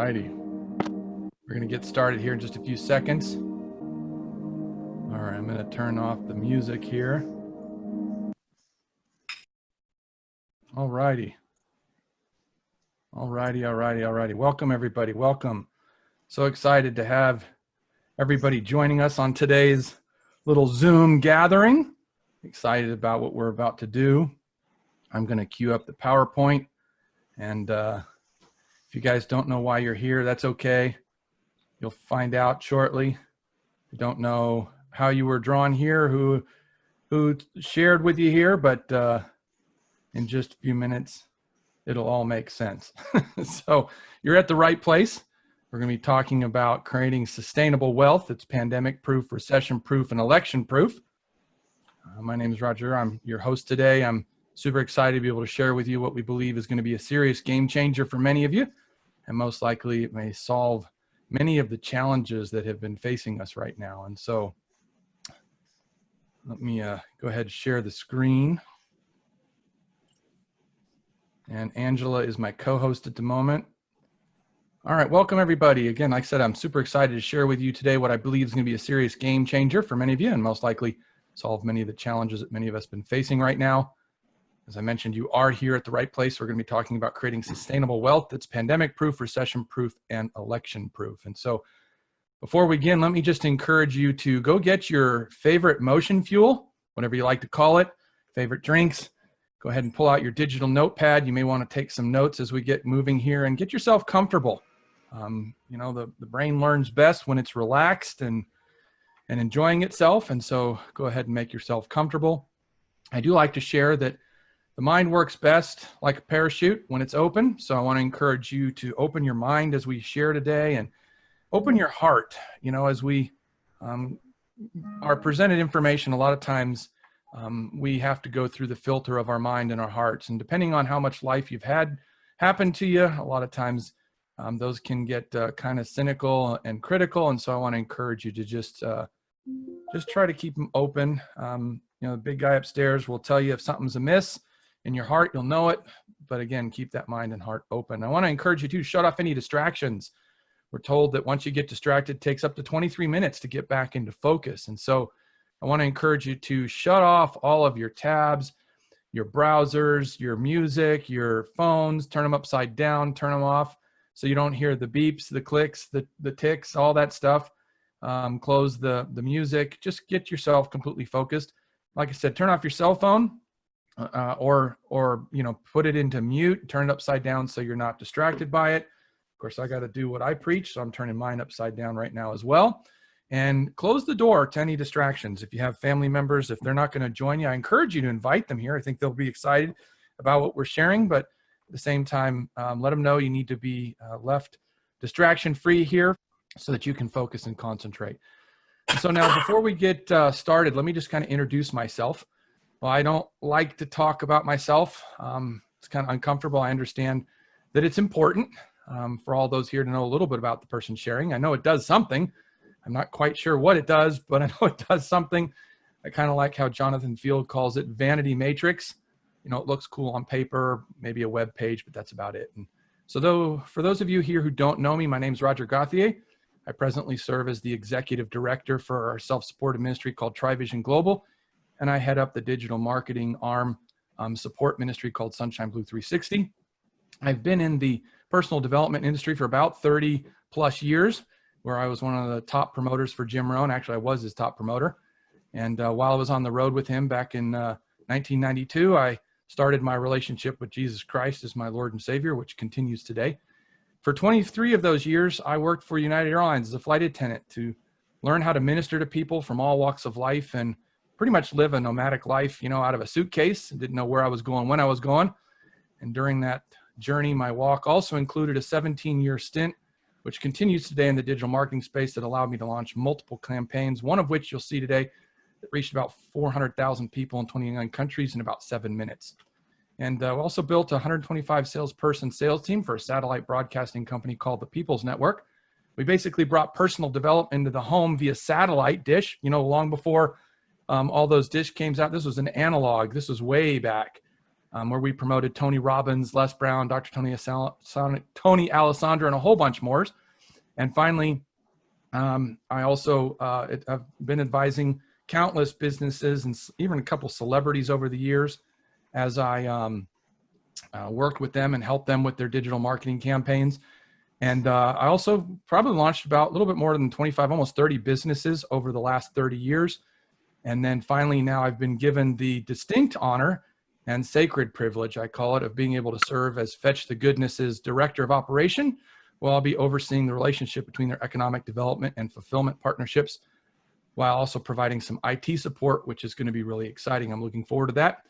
righty. We're going to get started here in just a few seconds. All right, I'm going to turn off the music here. All righty. Welcome, everybody. Welcome. So excited to have everybody joining us on today's little Zoom gathering. Excited about what we're about to do. I'm going to queue up the PowerPoint. And if you guys don't know why you're here, that's okay. You'll find out shortly. If you don't know how you were drawn here, who shared with you here, but in just a few minutes, it'll all make sense. So you're at the right place. We're going to be talking about creating sustainable wealth. It's pandemic-proof, recession-proof, and election-proof. My name is Roger. I'm your host today. I'm super excited to be able to share with you what we believe is going to be a serious game changer for many of you. And most likely it may solve many of the challenges that have been facing us right now. And so let me go ahead and share the screen. And Angela is my co-host at the moment. All right, welcome everybody. Again, like I said, I'm super excited to share with you today what I believe is going to be a serious game changer for many of you and most likely solve many of the challenges that many of us have been facing right now. As I mentioned, you are here at the right place. We're going to be talking about creating sustainable wealth that's pandemic-proof, recession-proof, and election-proof. And so before we begin, let me just encourage you to go get your favorite motion fuel, whatever you like to call it, favorite drinks. Go ahead and pull out your digital notepad. You may want to take some notes as we get moving here and get yourself comfortable. You know, the brain learns best when it's relaxed and enjoying itself. And so go ahead and make yourself comfortable. I do like to share that the mind works best like a parachute when it's open. So I want to encourage you to open your mind as we share today and open your heart. You know, as we are presented information, a lot of times we have to go through the filter of our mind and our hearts. And depending on how much life you've had happen to you, a lot of times those can get kind of cynical and critical. And so I want to encourage you to just try to keep them open. You know, the big guy upstairs will tell you if something's amiss in your heart, you'll know it. But again, keep that mind and heart open. I want to encourage you to shut off any distractions. We're told that once you get distracted, it takes up to 23 minutes to get back into focus. And so I want to encourage you to shut off all of your tabs, your browsers, your music, your phones, turn them upside down, turn them off so you don't hear the beeps, the clicks, the ticks, all that stuff. Close the music. Just get yourself completely focused. Like I said, turn off your cell phone or you know, put it into mute, turn it upside down so you're not distracted by it. Of course, I got to do what I preach, so I'm turning mine upside down right now as well. And close the door to any distractions. If you have family members, if they're not going to join you, I encourage you to invite them here. I think they'll be excited about what we're sharing, but at the same time, let them know you need to be left distraction-free here so that you can focus and concentrate. And so now, before we get started, let me just kind of introduce myself. Well, I don't like to talk about myself. It's kind of uncomfortable. I understand that it's important for all those here to know a little bit about the person sharing. I know it does something. I'm not quite sure what it does, but I know it does something. I kind of like how Jonathan Field calls it vanity matrix. You know, it looks cool on paper, maybe a web page, but that's about it. And so for those of you here who don't know me, my name is Roger Gauthier. I presently serve as the executive director for our self-supported ministry called TriVision Global. And I head up the digital marketing arm support ministry called Sunshine Blue 360. I've been in the personal development industry for about 30 plus years, where I was one of the top promoters for Jim Rohn. Actually, I was his top promoter. And while I was on the road with him back in 1992, I started my relationship with Jesus Christ as my Lord and Savior, which continues today. For 23 of those years, I worked for United Airlines as a flight attendant to learn how to minister to people from all walks of life and pretty much live a nomadic life, you know, out of a suitcase. Didn't know where I was going, when I was going. And during that journey, my walk also included a 17-year stint, which continues today in the digital marketing space, that allowed me to launch multiple campaigns, one of which you'll see today that reached about 400,000 people in 29 countries in about 7 minutes. And we also built a 125 salesperson sales team for a satellite broadcasting company called the People's Network. We basically brought personal development into the home via satellite dish, you know, long before all those dish came out. This was an analog. This was way back. where we promoted Tony Robbins, Les Brown, Dr. Tony Alessandra, and a whole bunch more. And finally, I also have been advising countless businesses and even a couple celebrities over the years as I worked with them and helped them with their digital marketing campaigns. And I also probably launched about a little bit more than 25, almost 30 businesses over the last 30 years. And then finally, now I've been given the distinct honor and sacred privilege, I call it, of being able to serve as Fetch the Goodness's Director of Operation. Well, I'll be overseeing the relationship between their economic development and fulfillment partnerships, while also providing some IT support, which is going to be really exciting. I'm looking forward to that.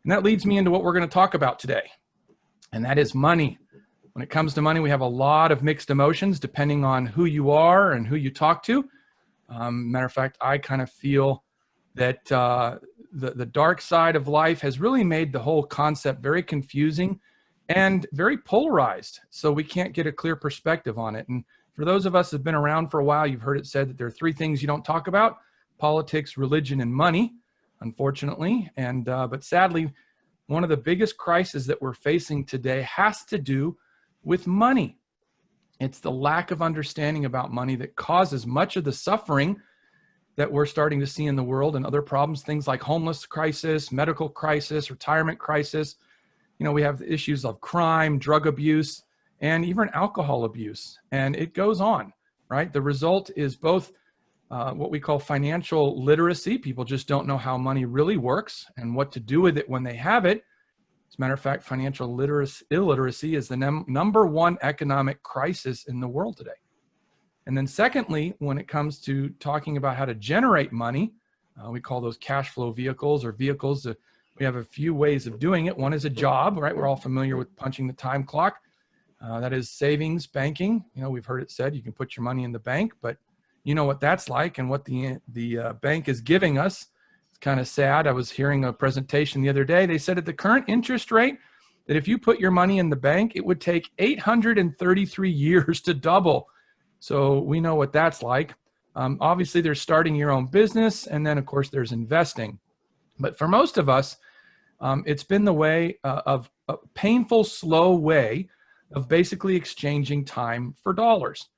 And that leads me into what we're going to talk about today, and that is money. When it comes to money, we have a lot of mixed emotions depending on who you are and who you talk to. Matter of fact, I kind of feel that the dark side of life has really made the whole concept very confusing and very polarized. So we can't get a clear perspective on it. And for those of us who've been around for a while, you've heard it said that there are three things you don't talk about: politics, religion, and money, unfortunately. And but sadly, one of the biggest crises that we're facing today has to do with money. It's the lack of understanding about money that causes much of the suffering that we're starting to see in the world, and other problems, things like homeless crisis, medical crisis, retirement crisis. You know, we have issues of crime, drug abuse, and even alcohol abuse, and it goes on, right? The result is both what we call financial literacy. People just don't know how money really works and what to do with it when they have it. As a matter of fact, financial illiteracy is the number one economic crisis in the world today. And then secondly, when it comes to talking about how to generate money, we call those cash flow vehicles, or vehicles that we have a few ways of doing it. One is a job, right? We're all familiar with punching the time clock. That is savings, banking. You know, we've heard it said you can put your money in the bank, but you know what that's like and what the bank is giving us. It's kind of sad. I was hearing a presentation the other day. They said at the current interest rate that if you put your money in the bank, it would take 833 years to double. So we know what that's like. Obviously, there's starting your own business, and then, of course, there's investing. But for most of us, it's been the way of a painful, slow way of basically exchanging time for dollars.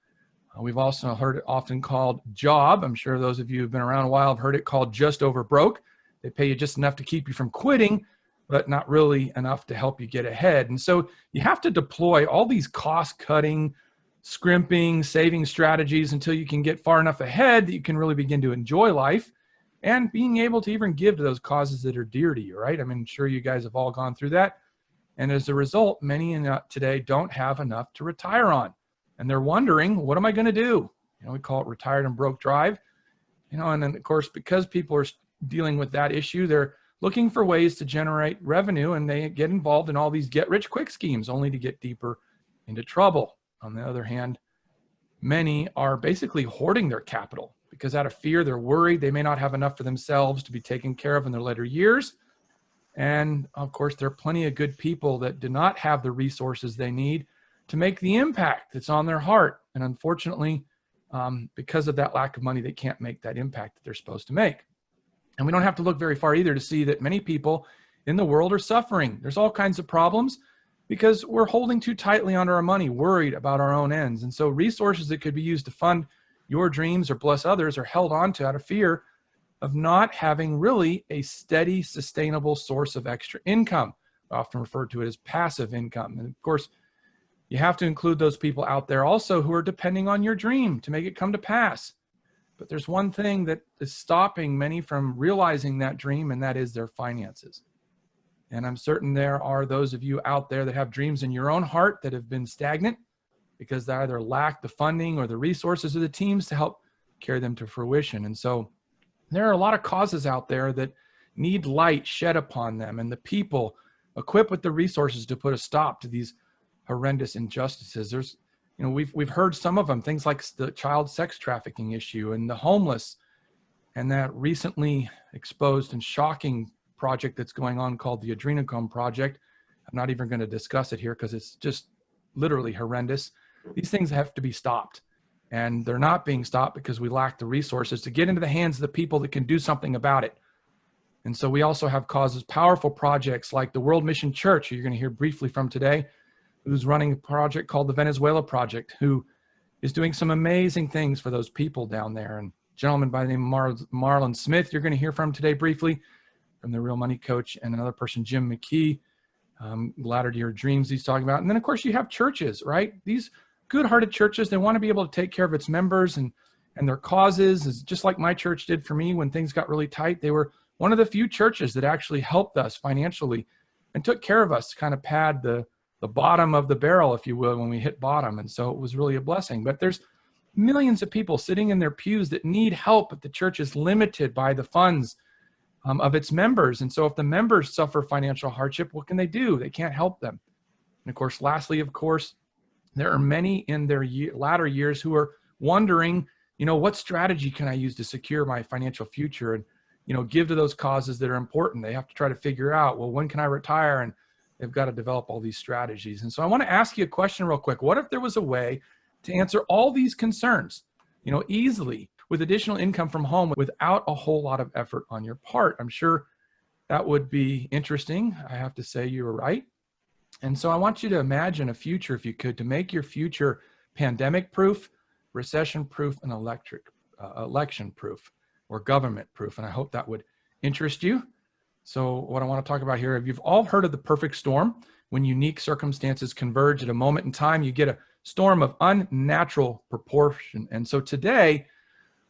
We've also heard it often called job. I'm sure those of you who've been around a while have heard it called just over broke. They pay you just enough to keep you from quitting, but not really enough to help you get ahead. And so you have to deploy all these cost-cutting, scrimping, saving strategies until you can get far enough ahead that you can really begin to enjoy life and being able to even give to those causes that are dear to you, right? I'm sure you guys have all gone through that. And as a result, many today don't have enough to retire on. And they're wondering, what am I going to do? You know, we call it retired and broke drive. You know, and then of course, because people are dealing with that issue, they're looking for ways to generate revenue, and they get involved in all these get-rich-quick schemes only to get deeper into trouble. On the other hand, many are basically hoarding their capital because out of fear, they're worried they may not have enough for themselves to be taken care of in their later years. And of course, there are plenty of good people that do not have the resources they need to make the impact that's on their heart. And unfortunately, because of that lack of money, they can't make that impact that they're supposed to make. And we don't have to look very far either to see that many people in the world are suffering. There's all kinds of problems because we're holding too tightly onto our money, worried about our own ends. And so resources that could be used to fund your dreams or bless others are held onto out of fear of not having really a steady, sustainable source of extra income. I often refer to it as passive income. And of course, you have to include those people out there also who are depending on your dream to make it come to pass. But there's one thing that is stopping many from realizing that dream, and that is their finances. And I'm certain there are those of you out there that have dreams in your own heart that have been stagnant because they either lack the funding or the resources or the teams to help carry them to fruition. And so there are a lot of causes out there that need light shed upon them, and the people equipped with the resources to put a stop to these horrendous injustices. There's, you know, we've heard some of them, things like the child sex trafficking issue and the homeless, and that recently exposed and shocking project that's going on called the Adrenochrome Project. I'm not even going to discuss it here because it's just literally horrendous. These things have to be stopped, and they're not being stopped because we lack the resources to get into the hands of the people that can do something about it. And so we also have causes, powerful projects like the World Mission Church, who you're going to hear briefly from today, who's running a project called the Venezuela Project, who is doing some amazing things for those people down there. And a gentleman by the name of Marlon Smith, you're going to hear from today briefly, from the Real Money Coach, and another person, Jim McKee, Ladder to Your Dreams he's talking about. And then, of course, you have churches, right? These good-hearted churches, they want to be able to take care of its members and their causes, is just like my church did for me when things got really tight. They were one of the few churches that actually helped us financially and took care of us to kind of pad the bottom of the barrel, if you will, when we hit bottom. And so it was really a blessing. But there's millions of people sitting in their pews that need help, but the church is limited by the funds of its members. And so if the members suffer financial hardship, what can they do? They can't help them. And of course, lastly, of course, there are many in their latter years who are wondering, what strategy can I use to secure my financial future and, give to those causes that are important. They have to try to figure out, well, when can I retire? And they've got to develop all these strategies. And so I want to ask you a question real quick. What if there was a way to answer all these concerns, easily with additional income from home without a whole lot of effort on your part? I'm sure that would be interesting. I have to say you were right. And so I want you to imagine a future, if you could, to make your future pandemic-proof, recession-proof, and election-proof, or government-proof. And I hope that would interest you. So what I want to talk about here, you've all heard of the perfect storm. When unique circumstances converge at a moment in time, you get a storm of unnatural proportion. And so today,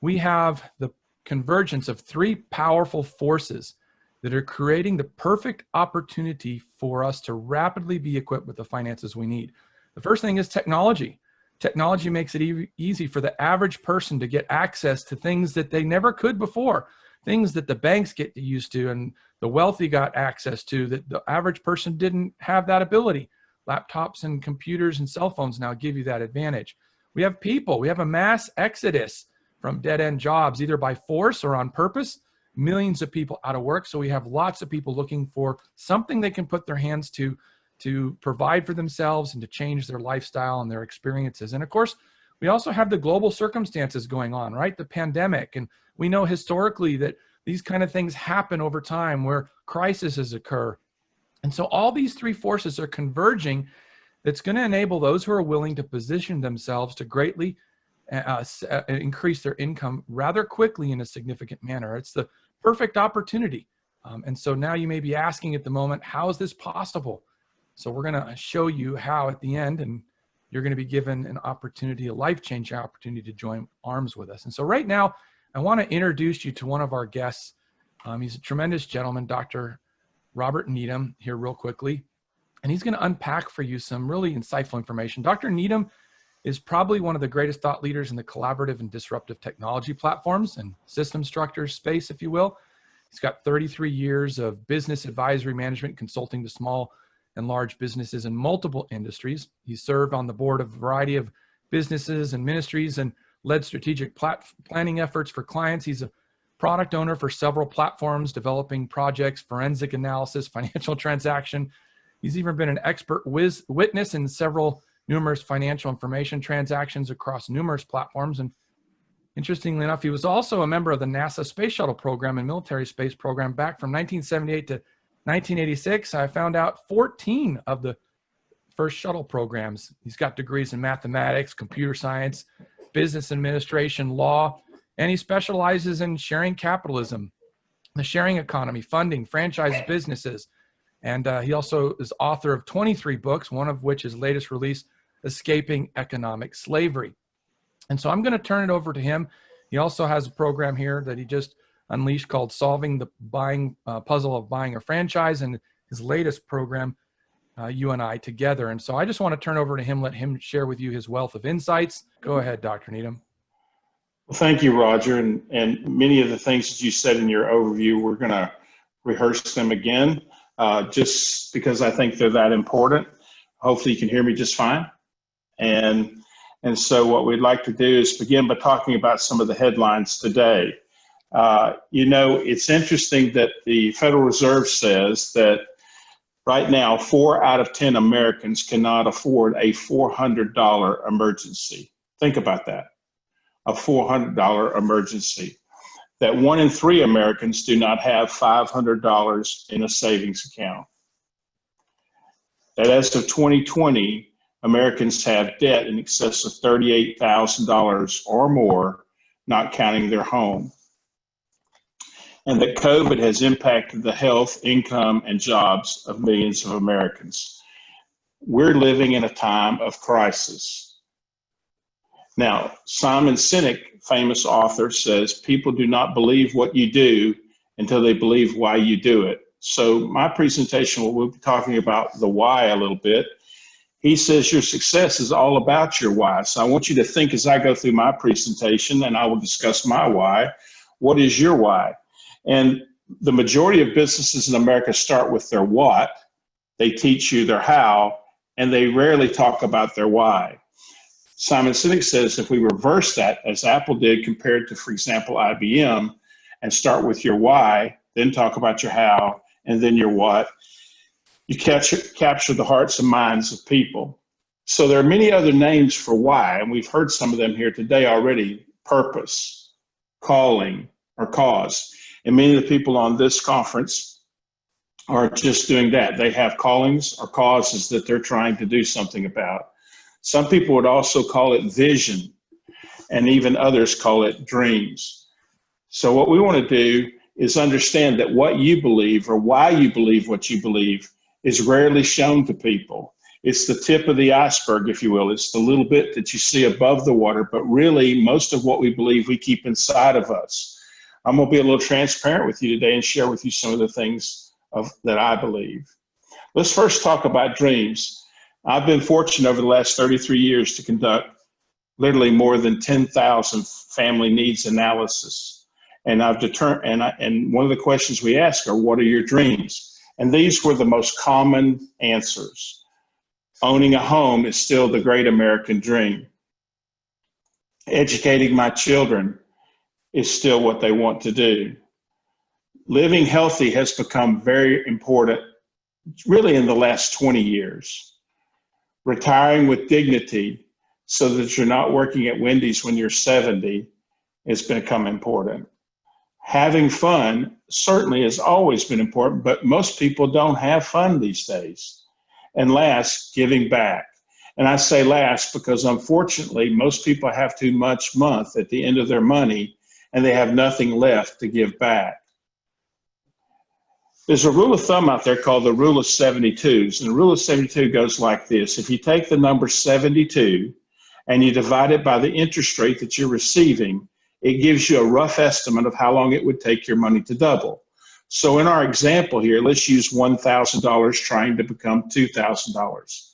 we have the convergence of three powerful forces that are creating the perfect opportunity for us to rapidly be equipped with the finances we need. The first thing is technology. Technology makes it easy for the average person to get access to things that they never could before, things that the banks get used to and the wealthy got access to that the average person didn't have that ability. Laptops and computers and cell phones now give you that advantage. We have people, we have a mass exodus from dead-end jobs, either by force or on purpose. Millions of people out of work. So we have lots of people looking for something they can put their hands to provide for themselves and to change their lifestyle and their experiences. And of course, we also have the global circumstances going on, right? The pandemic. And we know historically that these kind of things happen over time where crises occur. And so all these three forces are converging. That's going to enable those who are willing to position themselves to greatly increase their income rather quickly in a significant manner. It's the perfect opportunity. And so now you may be asking at the moment, how is this possible? So we're going to show you how at the end, and you're going to be given an opportunity, a life-changing opportunity to join arms with us. And so right now, I want to introduce you to one of our guests. He's a tremendous gentleman, Dr. Robert Needham, here real quickly. And he's going to unpack for you some really insightful information. Dr. Needham is probably one of the greatest thought leaders in the collaborative and disruptive technology platforms and system structures space, if you will. He's got 33 years of business advisory management consulting to small and large businesses in multiple industries. He served on the board of a variety of businesses and ministries and led strategic planning efforts for clients. He's a product owner for several platforms, developing projects, forensic analysis, financial transaction. He's even been an expert witness in numerous financial information transactions across numerous platforms. And interestingly enough, he was also a member of the NASA Space Shuttle program and military space program back from 1978 to 1986. I found out 14 of the first shuttle programs. He's got degrees in mathematics, computer science, business administration, law, and he specializes in sharing capitalism, the sharing economy, funding, franchise businesses. And he also is author of 23 books, one of which is latest release, Escaping Economic Slavery. And so I'm going to turn it over to him. He also has a program here that he just unleashed called Solving the Puzzle of Buying a Franchise, and his latest program, You and I Together. And so I just want to turn over to him, let him share with you his wealth of insights. Go ahead, Dr. Needham. Well, thank you, Roger. And many of the things that you said in your overview, we're going to rehearse them again, just because I think they're that important. Hopefully you can hear me just fine. And so what we'd like to do is begin by talking about some of the headlines today. It's interesting that the Federal Reserve says that right now, 4 out of 10 Americans cannot afford a $400 emergency. Think about that, a $400 emergency. that 1 in 3 Americans do not have $500 in a savings account. That as of 2020, Americans have debt in excess of $38,000 or more, not counting their home. And that COVID has impacted the health, income, and jobs of millions of Americans. We're living in a time of crisis. Now, Simon Sinek, famous author, says people do not believe what you do until they believe why you do it. So my presentation, we'll be talking about the why a little bit. He says your success is all about your why. So I want you to think as I go through my presentation, and I will discuss my why. What is your why? And the majority of businesses in America start with their what. They teach you their how, and they rarely talk about their why. Simon Sinek says if we reverse that, as Apple did compared to, for example, IBM, and start with your why, then talk about your how, and then your what, you capture the hearts and minds of people. So there are many other names for why, and we've heard some of them here today already: purpose, calling, or cause. And many of the people on this conference are just doing that. They have callings or causes that they're trying to do something about. Some people would also call it vision, and even others call it dreams. So what we want to do is understand that what you believe or why you believe what you believe is rarely shown to people. It's the tip of the iceberg, if you will. It's the little bit that you see above the water, but really most of what we believe we keep inside of us. I'm going to be a little transparent with you today and share with you some of the things that I believe. Let's first talk about dreams. I've been fortunate over the last 33 years to conduct literally more than 10,000 family needs analysis. And and one of the questions we ask are, what are your dreams? And these were the most common answers. Owning a home is still the great American dream. Educating my children is still what they want to do. Living healthy has become very important, really in the last 20 years. Retiring with dignity so that you're not working at Wendy's when you're 70 has become important. Having fun certainly has always been important, but most people don't have fun these days. And last, giving back. And I say last because unfortunately, most people have too much month at the end of their money and they have nothing left to give back. There's a rule of thumb out there called the rule of 72s. And the rule of 72 goes like this. If you take the number 72 and you divide it by the interest rate that you're receiving, it gives you a rough estimate of how long it would take your money to double. So in our example here, let's use $1,000 trying to become $2,000.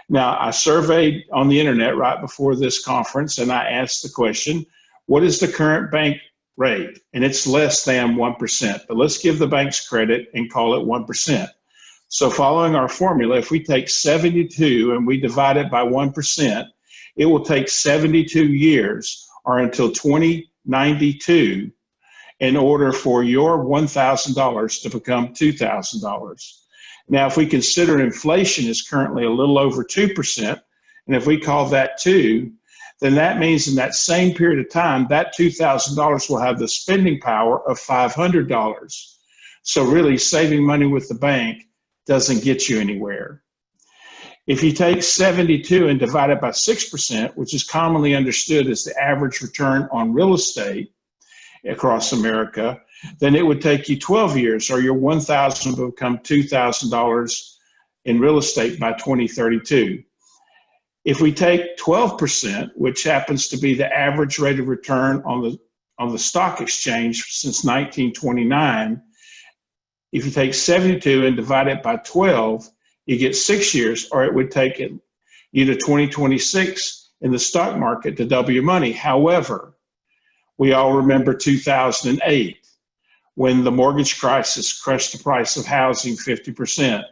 Now, I surveyed on the internet right before this conference, and I asked the question, what is the current bank rate? And it's less than 1%, but let's give the banks credit and call it 1%. So following our formula, if we take 72 and we divide it by 1%, it will take 72 years or until 2092 in order for your $1,000 to become $2,000. Now, if we consider inflation is currently a little over 2%, and if we call that 2, then that means in that same period of time, that $2,000 will have the spending power of $500. So really, saving money with the bank doesn't get you anywhere. If you take 72 and divide it by 6%, which is commonly understood as the average return on real estate across America, then it would take you 12 years, or your $1,000 will become $2,000 in real estate by 2032. If we take 12%, which happens to be the average rate of return on the stock exchange since 1929, if you take 72 and divide it by 12, you get 6 years, or it would take you to 2026 in the stock market to double your money. However, we all remember 2008, when the mortgage crisis crushed the price of housing 50%,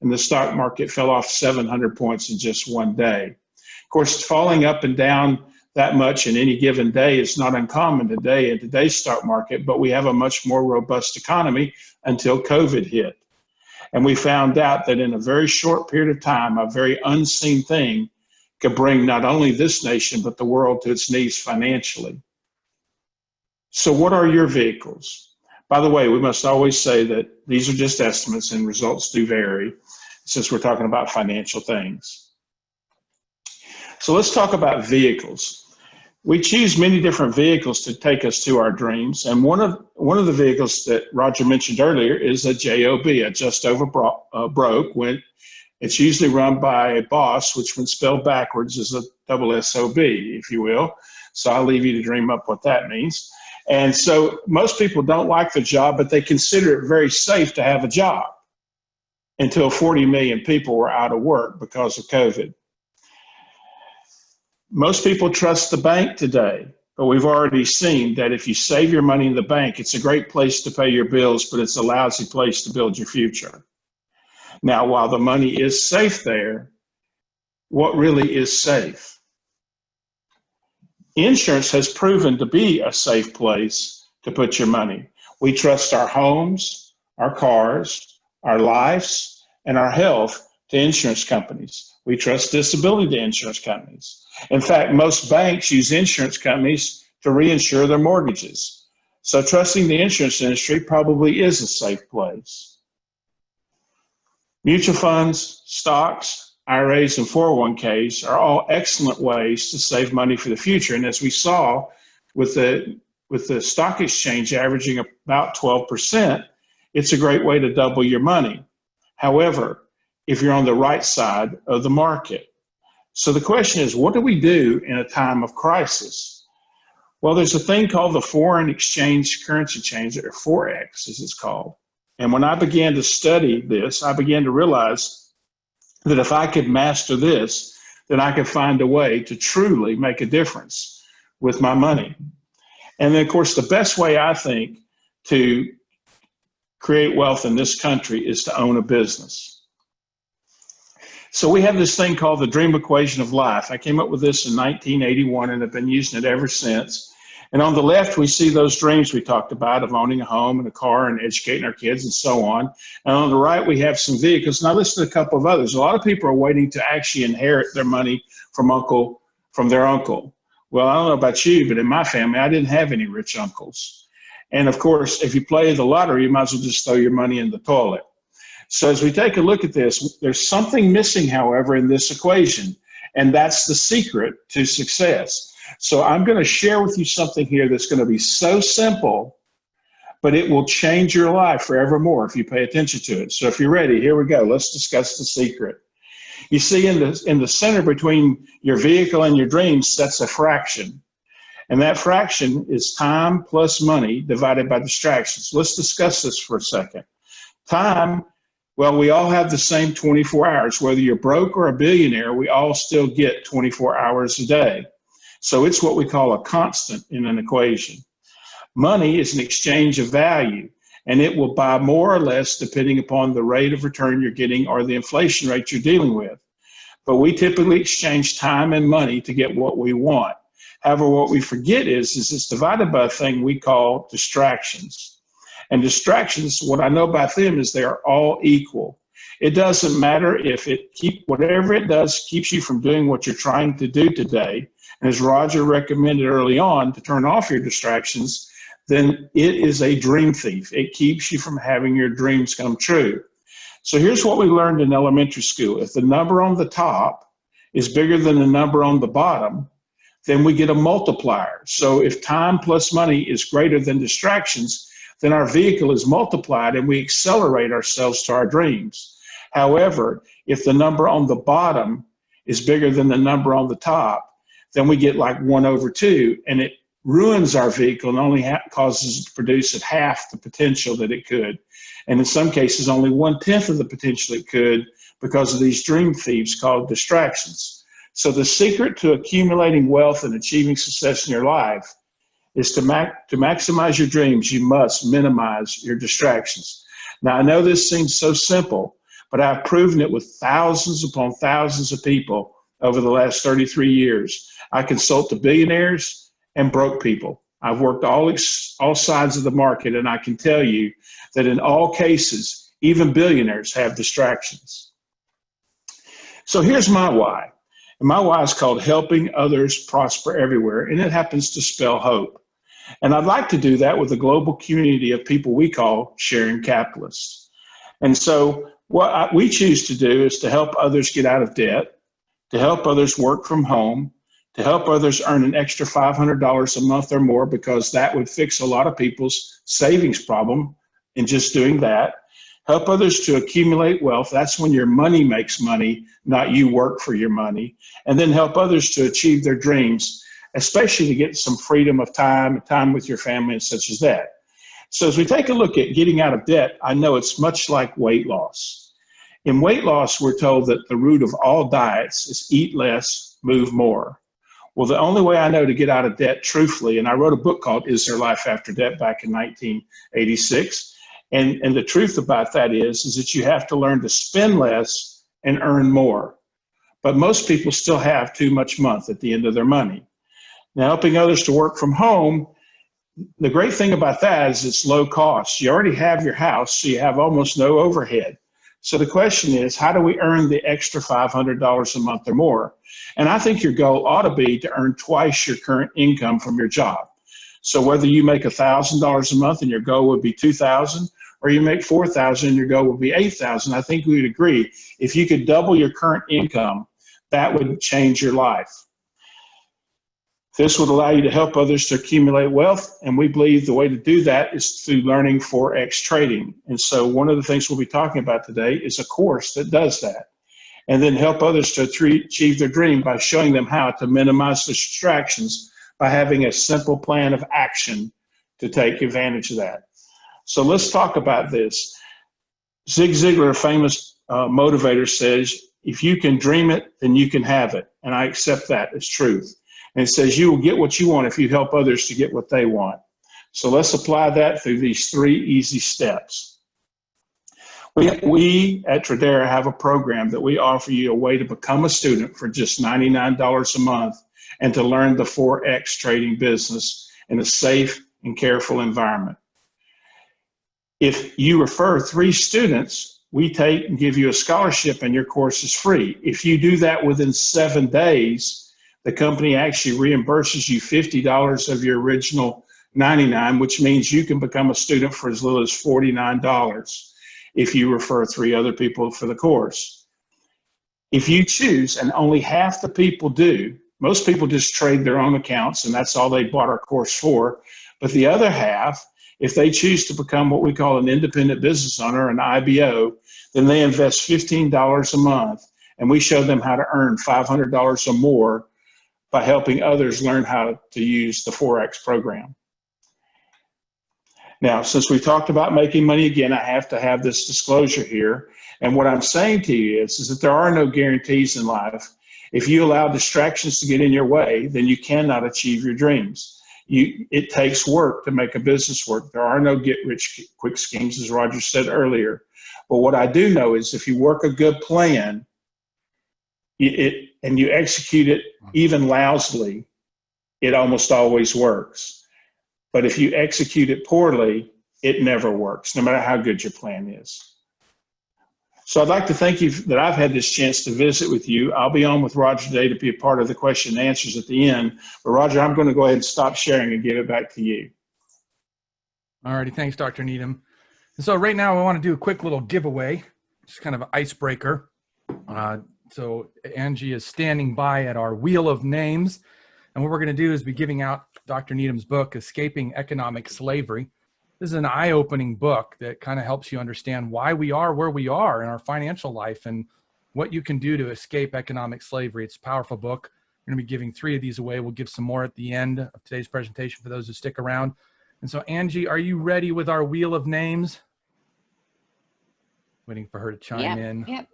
and the stock market fell off 700 points in just one day. Of course, falling up and down that much in any given day is not uncommon today in today's stock market, but we have a much more robust economy until COVID hit. And we found out that in a very short period of time, a very unseen thing could bring not only this nation, but the world to its knees financially. So what are your vehicles? By the way, we must always say that these are just estimates and results do vary since we're talking about financial things. So let's talk about vehicles. We choose many different vehicles to take us to our dreams, and one of the vehicles that Roger mentioned earlier is a JOB, a just over broke. When it's usually run by a boss, which when spelled backwards is a double SOB, if you will. So I'll leave you to dream up what that means. And so most people don't like the job, but they consider it very safe to have a job until 40 million people were out of work because of COVID. Most people trust the bank today, but we've already seen that if you save your money in the bank, it's a great place to pay your bills, but it's a lousy place to build your future. Now, while the money is safe there, what really is safe? Insurance has proven to be a safe place to put your money. We trust our homes, our cars, our lives, and our health to insurance companies. We trust disability to insurance companies. In fact, most banks use insurance companies to reinsure their mortgages. So trusting the insurance industry probably is a safe place. Mutual funds, stocks, IRAs, and 401ks are all excellent ways to save money for the future. And as we saw with the stock exchange averaging about 12%, it's a great way to double your money. However, if you're on the right side of the market. So the question is, what do we do in a time of crisis? Well, there's a thing called the foreign exchange currency change, or Forex as it's called. And when I began to study this, I began to realize that if I could master this, then I could find a way to truly make a difference with my money. And then, of course, the best way I think to create wealth in this country is to own a business. So we have this thing called the dream equation of life. I came up with this in 1981 and have been using it ever since. And on the left, we see those dreams we talked about of owning a home and a car and educating our kids and so on. And on the right, we have some vehicles. Now listen to a couple of others. A lot of people are waiting to actually inherit their money from their uncle. Well, I don't know about you, but in my family, I didn't have any rich uncles. And of course, if you play the lottery, you might as well just throw your money in the toilet. So as we take a look at this, there's something missing, however, in this equation, and that's the secret to success. So I'm going to share with you something here that's going to be so simple, but it will change your life forevermore if you pay attention to it. So if you're ready, here we go. Let's discuss the secret. You see in the center between your vehicle and your dreams, that's a fraction. And that fraction is time plus money divided by distractions. Let's discuss this for a second. Time. Well, we all have the same 24 hours. Whether you're broke or a billionaire, we all still get 24 hours a day. So it's what we call a constant in an equation. Money is an exchange of value, and it will buy more or less depending upon the rate of return you're getting or the inflation rate you're dealing with. But we typically exchange time and money to get what we want. However, what we forget is it's divided by a thing we call distractions. And distractions, what I know about them is they are all equal. It doesn't matter if whatever it does keeps you from doing what you're trying to do today. And as Roger recommended early on, to turn off your distractions, then it is a dream thief. It keeps you from having your dreams come true. So here's what we learned in elementary school. If the number on the top is bigger than the number on the bottom, then we get a multiplier. So if time plus money is greater than distractions, then our vehicle is multiplied and we accelerate ourselves to our dreams. However, if the number on the bottom is bigger than the number on the top, then we get like 1/2, and it ruins our vehicle and only causes it to produce at half the potential that it could. And in some cases, only 1/10 of the potential it could because of these dream thieves called distractions. So the secret to accumulating wealth and achieving success in your life is to maximize your dreams, you must minimize your distractions. Now, I know this seems so simple, but I've proven it with thousands upon thousands of people over the last 33 years. I consult to billionaires and broke people. I've worked all sides of the market, and I can tell you that in all cases, even billionaires have distractions. So here's my why. And my why is called helping others prosper everywhere, and it happens to spell hope. And I'd like to do that with a global community of people we call sharing capitalists. And so what we choose to do is to help others get out of debt, to help others work from home, to help others earn an extra $500 a month or more, because that would fix a lot of people's savings problem in just doing that. Help others to accumulate wealth. That's when your money makes money, not you work for your money. And then help others to achieve their dreams, especially to get some freedom of time with your family and such as that. So as we take a look at getting out of debt, I know it's much like weight loss. In weight loss, we're told that the root of all diets is eat less, move more. Well, the only way I know to get out of debt truthfully, and I wrote a book called Is There Life After Debt back in 1986. And the truth about that is that you have to learn to spend less and earn more. But most people still have too much month at the end of their money. Now, helping others to work from home, the great thing about that is it's low cost. You already have your house, so you have almost no overhead. So the question is, how do we earn the extra $500 a month or more? And I think your goal ought to be to earn twice your current income from your job. So whether you make $1,000 a month and your goal would be $2,000, or you make $4,000 and your goal would be $8,000, I think we would agree, if you could double your current income, that would change your life. This would allow you to help others to accumulate wealth, and we believe the way to do that is through learning Forex trading. And so one of the things we'll be talking about today is a course that does that, and then help others to achieve their dream by showing them how to minimize the distractions by having a simple plan of action to take advantage of that. So let's talk about this. Zig Ziglar, a famous motivator, says, if you can dream it, then you can have it. And I accept that as truth. And it says you will get what you want if you help others to get what they want. So let's apply that through these 3 easy steps. We at Tradera have a program that we offer you a way to become a student for just $99 a month and to learn the Forex trading business in a safe and careful environment. If you refer 3 students, we take and give you a scholarship and your course is free. If you do that within 7 days, the company actually reimburses you $50 of your original $99, which means you can become a student for as little as $49 if you refer 3 other people for the course. If you choose, and only half the people do, most people just trade their own accounts and that's all they bought our course for, but the other half, if they choose to become what we call an independent business owner, an IBO, then they invest $15 a month, and we show them how to earn $500 or more by helping others learn how to use the Forex program. Now, since we talked about making money again, I have to have this disclosure here. And what I'm saying to you is that there are no guarantees in life. If you allow distractions to get in your way, then you cannot achieve your dreams. It takes work to make a business work. There are no get-rich-quick schemes, as Roger said earlier. But what I do know is if you work a good plan, and you execute it even lousily, it almost always works. But if you execute it poorly, it never works, no matter how good your plan is. So I'd like to thank you that I've had this chance to visit with you. I'll be on with Roger today to be a part of the question and answers at the end. But Roger, I'm going to go ahead and stop sharing and give it back to you. All righty, thanks, Dr. Needham. And so right now I want to do a quick little giveaway, just kind of an icebreaker. So Angie is standing by at our wheel of names. And what we're going to do is be giving out Dr. Needham's book, Escaping Economic Slavery. This is an eye-opening book that kind of helps you understand why we are where we are in our financial life and what you can do to escape economic slavery. It's a powerful book. We're going to be giving 3 of these away. We'll give some more at the end of today's presentation for those who stick around. And so Angie, are you ready with our wheel of names? Waiting for her to chime in. Yep.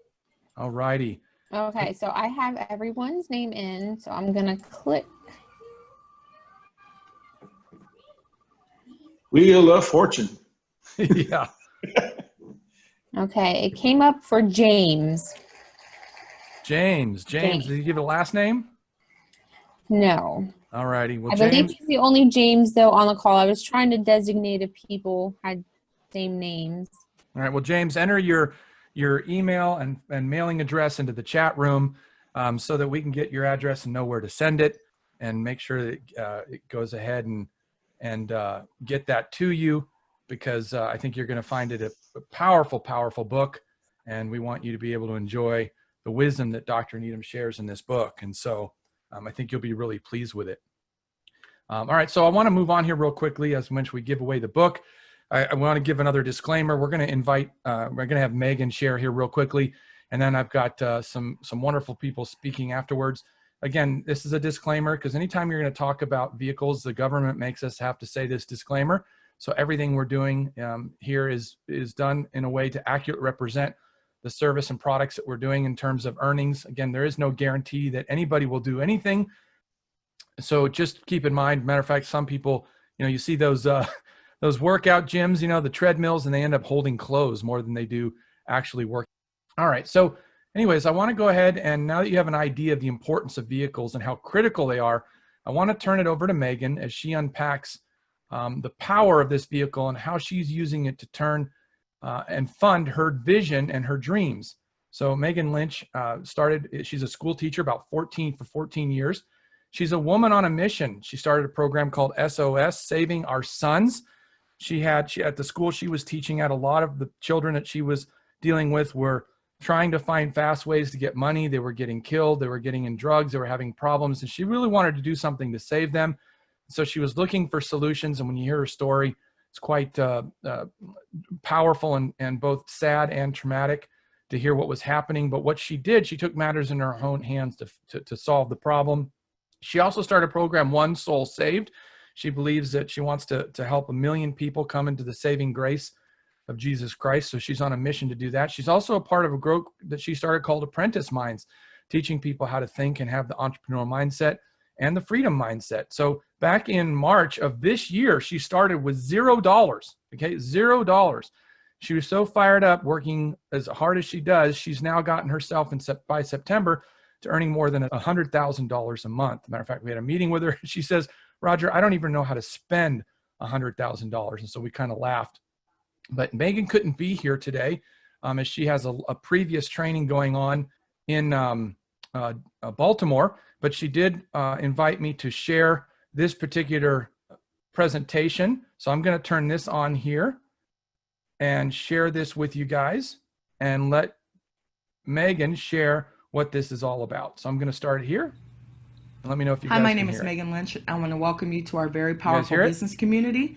All righty. Okay, so I have everyone's name in, so I'm going to click. Wheel of Fortune. Yeah. Okay, it came up for James. James. Did you give a last name? No. All righty. Well, I believe James, he's the only James, though, on the call. I was trying to designate if people had same names. all right. Well, James, enter your email and mailing address into the chat room so that we can get your address and know where to send it and make sure that it goes ahead and get that to you, because I think you're going to find it a powerful, powerful book. And we want you to be able to enjoy the wisdom that Dr. Needham shares in this book. And so I think you'll be really pleased with it. All right, so I want to move on here real quickly. As mentioned, we give away the book. I want to give another disclaimer. We're going to invite, we're going to have Megan share here real quickly. And then I've got some wonderful people speaking afterwards. Again, this is a disclaimer, because anytime you're going to talk about vehicles, the government makes us have to say this disclaimer. So everything we're doing here is done in a way to accurately represent the service and products that we're doing in terms of earnings. Again, there is no guarantee that anybody will do anything. So just keep in mind, matter of fact, some people, you see those workout gyms, the treadmills, and they end up holding clothes more than they do actually work. All right. So anyways, I want to go ahead, and now that you have an idea of the importance of vehicles and how critical they are, I want to turn it over to Megan as she unpacks the power of this vehicle and how she's using it to turn and fund her vision and her dreams. So Megan Lynch she's a school teacher for 14 years. She's a woman on a mission. She started a program called SOS, Saving Our Sons. She at the school she was teaching at, a lot of the children that she was dealing with were trying to find fast ways to get money. They were getting killed. They were getting in drugs. They were having problems. And she really wanted to do something to save them. So she was looking for solutions. And when you hear her story, it's quite powerful and both sad and traumatic to hear what was happening. But what she did, she took matters in her own hands to solve the problem. She also started a program, One Soul Saved. She believes that she wants to help 1 million people come into the saving grace of Jesus Christ. So she's on a mission to do that. She's also a part of a group that she started called Apprentice Minds, teaching people how to think and have the entrepreneurial mindset and the freedom mindset. So back in March of this year, she started with $0. Okay, $0. She was so fired up, working as hard as she does. She's now gotten herself by September to earning more than $100,000 a month. Matter of fact, we had a meeting with her. She says, Roger, I don't even know how to spend $100,000. And so we kind of laughed. But Megan couldn't be here today as she has a previous training going on in Baltimore. But she did invite me to share this particular presentation. So I'm going to turn this on here and share this with you guys and let Megan share what this is all about. So I'm going to start here. Let me know if you guys can hear. Hi, my name is Megan Lynch. I want to welcome you to our very powerful business community.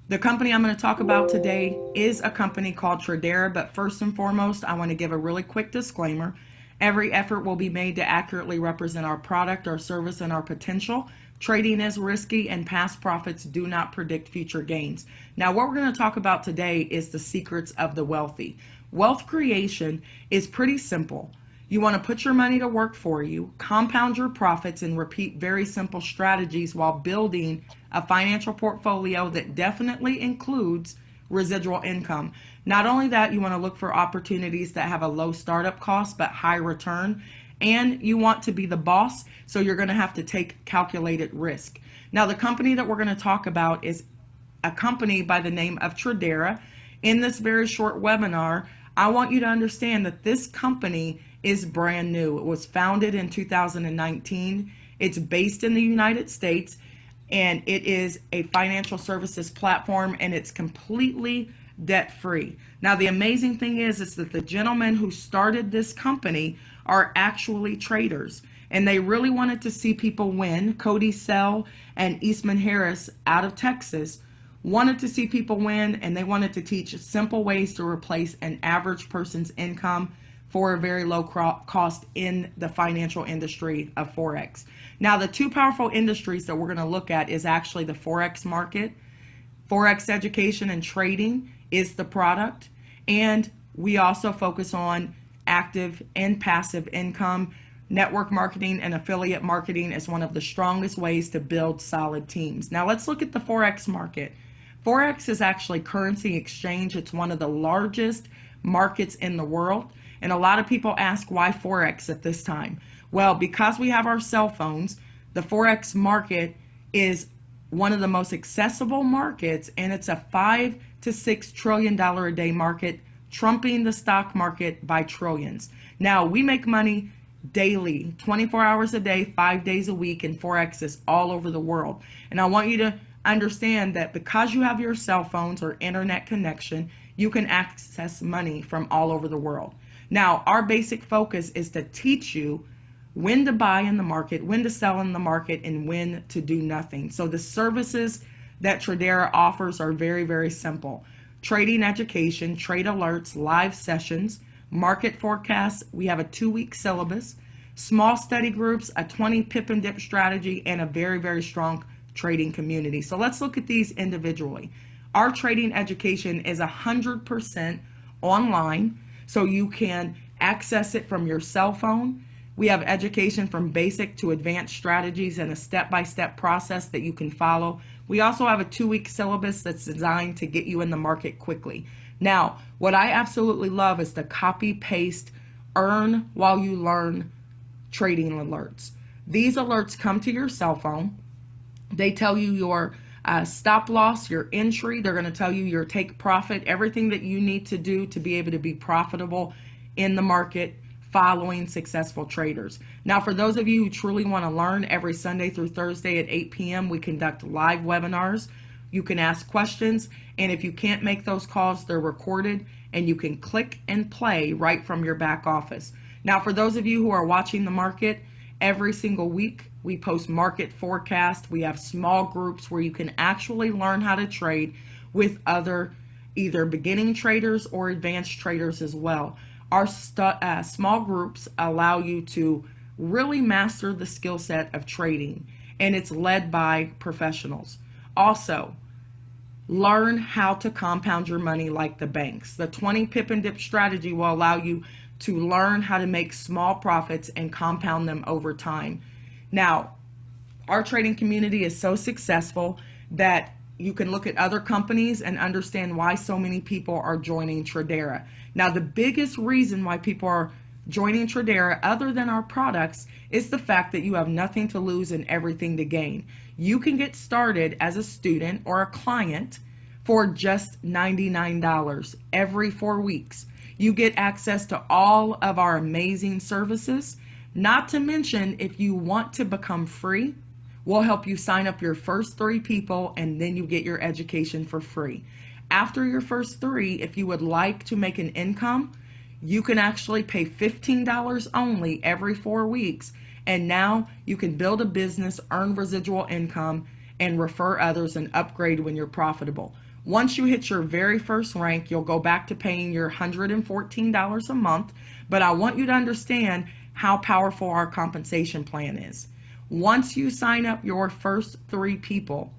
The company I'm going to talk about today is a company called Tradera, but first and foremost, I want to give a really quick disclaimer. Every effort will be made to accurately represent our product, our service, and our potential. Trading is risky, and past profits do not predict future gains. Now, what we're going to talk about today is the secrets of the wealthy. Wealth creation is pretty simple. You want to put your money to work for you, compound your profits, and repeat very simple strategies while building a financial portfolio that definitely includes residual income. Not only that, you want to look for opportunities that have a low startup cost but high return, and you want to be the boss, so you're going to have to take calculated risk. Now, the company that we're going to talk about is a company by the name of Tradera. In this very short webinar, I want you to understand that this company is brand new. It was founded in 2019. It's based in the United States, and it is a financial services platform, and it's completely debt-free. Now, the amazing thing is that the gentlemen who started this company are actually traders, and they really wanted to see people win. Cody Sell and Eastman Harris out of Texas wanted to see people win, and they wanted to teach simple ways to replace an average person's income for a very low cost in the financial industry of Forex. Now, the two powerful industries that we're going to look at is actually the Forex market. Forex education and trading is the product. And we also focus on active and passive income. Network marketing and affiliate marketing is one of the strongest ways to build solid teams. Now, let's look at the Forex market. Forex is actually currency exchange. It's one of the largest markets in the world. And a lot of people ask, why Forex at this time? Well, because we have our cell phones, the Forex market is one of the most accessible markets, and it's a $5 to $6 trillion a day market, trumping the stock market by trillions. Now, we make money daily, 24 hours a day, 5 days a week, and Forex is all over the world. And I want you to understand that because you have your cell phones or internet connection, you can access money from all over the world. Now, our basic focus is to teach you when to buy in the market, when to sell in the market, and when to do nothing. So the services that Tradera offers are very, very simple. Trading education, trade alerts, live sessions, market forecasts. We have a 2-week syllabus, small study groups, a 20 pip and dip strategy, and a very, very strong trading community. So let's look at these individually. Our trading education is 100% online, so you can access it from your cell phone. We have education from basic to advanced strategies and a step-by-step process that you can follow. We also have a 2-week syllabus that's designed to get you in the market quickly. Now, what I absolutely love is the copy, paste, earn while you learn trading alerts. These alerts come to your cell phone. They tell you your stop loss, your entry. They're going to tell you your take profit, everything that you need to do to be able to be profitable in the market following successful traders. Now, for those of you who truly want to learn, every Sunday through Thursday at 8 p.m., we conduct live webinars. You can ask questions, and if you can't make those calls, they're recorded, and you can click and play right from your back office. Now, for those of you who are watching the market, every single week we post market forecast. We have small groups where you can actually learn how to trade with other either beginning traders or advanced traders as well. Our small groups allow you to really master the skill set of trading, and it's led by professionals. Also, learn how to compound your money like the banks. The 20 pip and dip strategy will allow you to learn how to make small profits and compound them over time. Now, our trading community is so successful that you can look at other companies and understand why so many people are joining Tradera. Now, the biggest reason why people are joining Tradera, other than our products, is the fact that you have nothing to lose and everything to gain. You can get started as a student or a client for just $99 every 4 weeks. You get access to all of our amazing services. Not to mention, if you want to become free, we'll help you sign up your first 3 people, and then you get your education for free. After your first 3, if you would like to make an income, you can actually pay $15 only every 4 weeks. And now you can build a business, earn residual income, and refer others and upgrade when you're profitable. Once you hit your very first rank, you'll go back to paying your $114 a month. But I want you to understand how powerful our compensation plan is. Once you sign up your first 3 people,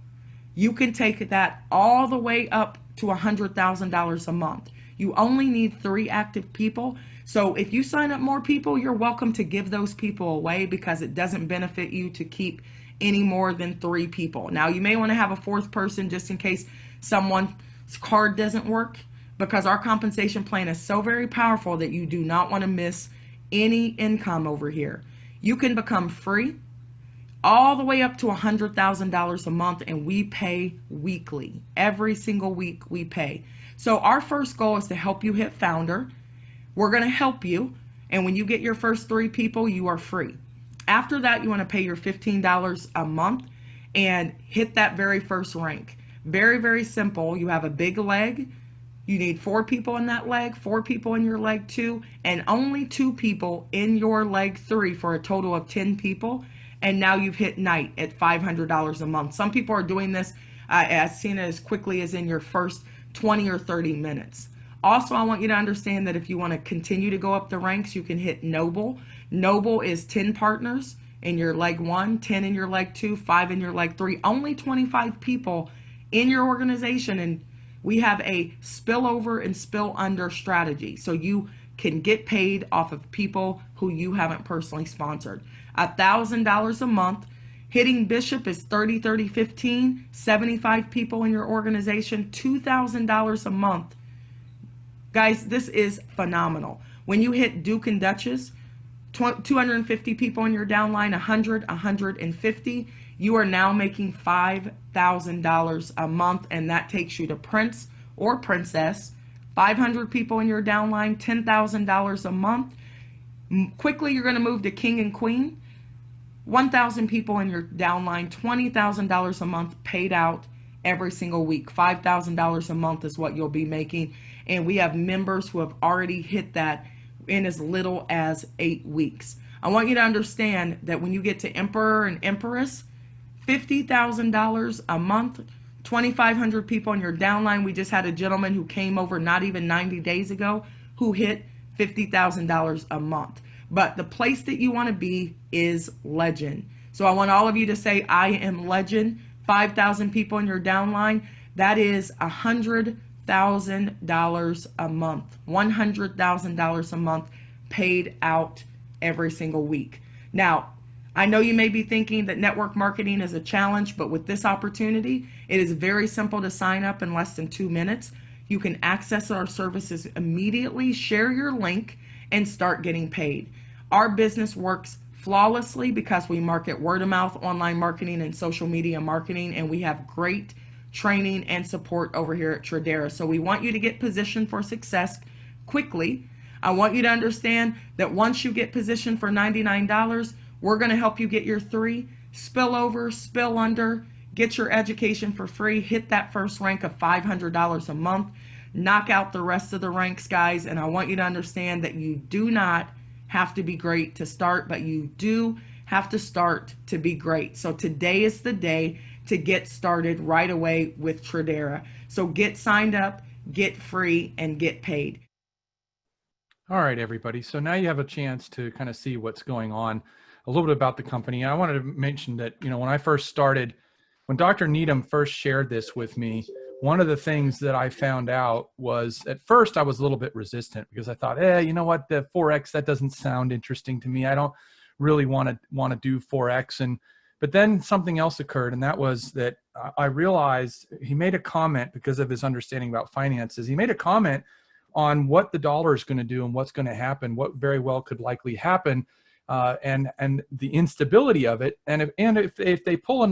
you can take that all the way up to $100,000 a month. You only need 3 active people. So if you sign up more people, you're welcome to give those people away because it doesn't benefit you to keep any more than 3 people. Now, you may want to have a 4th person just in case someone's card doesn't work, because our compensation plan is so very powerful that you do not want to miss any income over here. You can become free all the way up to $100,000 a month, and we pay weekly. Every single week we pay. So our first goal is to help you hit founder. We're going to help you, and when you get your first 3 people, you are free. After that, you want to pay your $15 a month and hit that very first rank. Very, very simple. You have a big leg. You need 4 people in that leg, 4 people in your leg 2, and only 2 people in your leg 3 for a total of 10 people. And now you've hit night at $500 a month. Some people are doing this as soon as quickly as in your first 20 or 30 minutes. Also, I want you to understand that if you want to continue to go up the ranks, you can hit Noble. Noble is 10 partners in your leg 1, 10 in your leg 2, 5 in your leg 3, only 25 people in your organization. And we have a spillover and spill under strategy. So you can get paid off of people who you haven't personally sponsored. $1,000 a month. Hitting Bishop is 30, 30, 15, 75 people in your organization, $2,000 a month. Guys, this is phenomenal. When you hit Duke and Duchess, 250 people in your downline, 100, 150, you are now making $5,000 a month, and that takes you to Prince or Princess. 500 people in your downline, $10,000 a month. Quickly, you're going to move to King and Queen. 1,000 people in your downline, $20,000 a month paid out every single week. $5,000 a month is what you'll be making. And we have members who have already hit that in as little as 8 weeks. I want you to understand that when you get to Emperor and Empress, $50,000 a month, 2,500 people in your downline. We just had a gentleman who came over not even 90 days ago who hit $50,000 a month. But the place that you want to be is legend. So I want all of you to say, I am legend. 5,000 people in your downline. That is $100,000 a month. $100,000 a month paid out every single week. Now, I know you may be thinking that network marketing is a challenge, but with this opportunity, it is very simple to sign up in less than 2 minutes. You can access our services immediately, share your link, and start getting paid. Our business works flawlessly because we market word of mouth, online marketing, and social media marketing, and we have great training and support over here at Tradera. So we want you to get positioned for success quickly. I want you to understand that once you get positioned for $99, we're going to help you get your 3, spill over, spill under, get your education for free, hit that first rank of $500 a month, knock out the rest of the ranks, guys. And I want you to understand that you do not have to be great to start, but you do have to start to be great. So today is the day to get started right away with Tradera. So get signed up, get free, and get paid. All right, everybody. So now you have a chance to kind of see what's going on, a little bit about the company. I wanted to mention that, when I first started, when Dr. Needham first shared this with me, one of the things that I found out was, at first I was a little bit resistant because I thought, you know what, the Forex, that doesn't sound interesting to me. I don't really want to do Forex. But then something else occurred, and that was that I realized he made a comment because of his understanding about finances. He made a comment on what the dollar is going to do and what's going to happen, what very well could likely happen, and the instability of it. And if they pull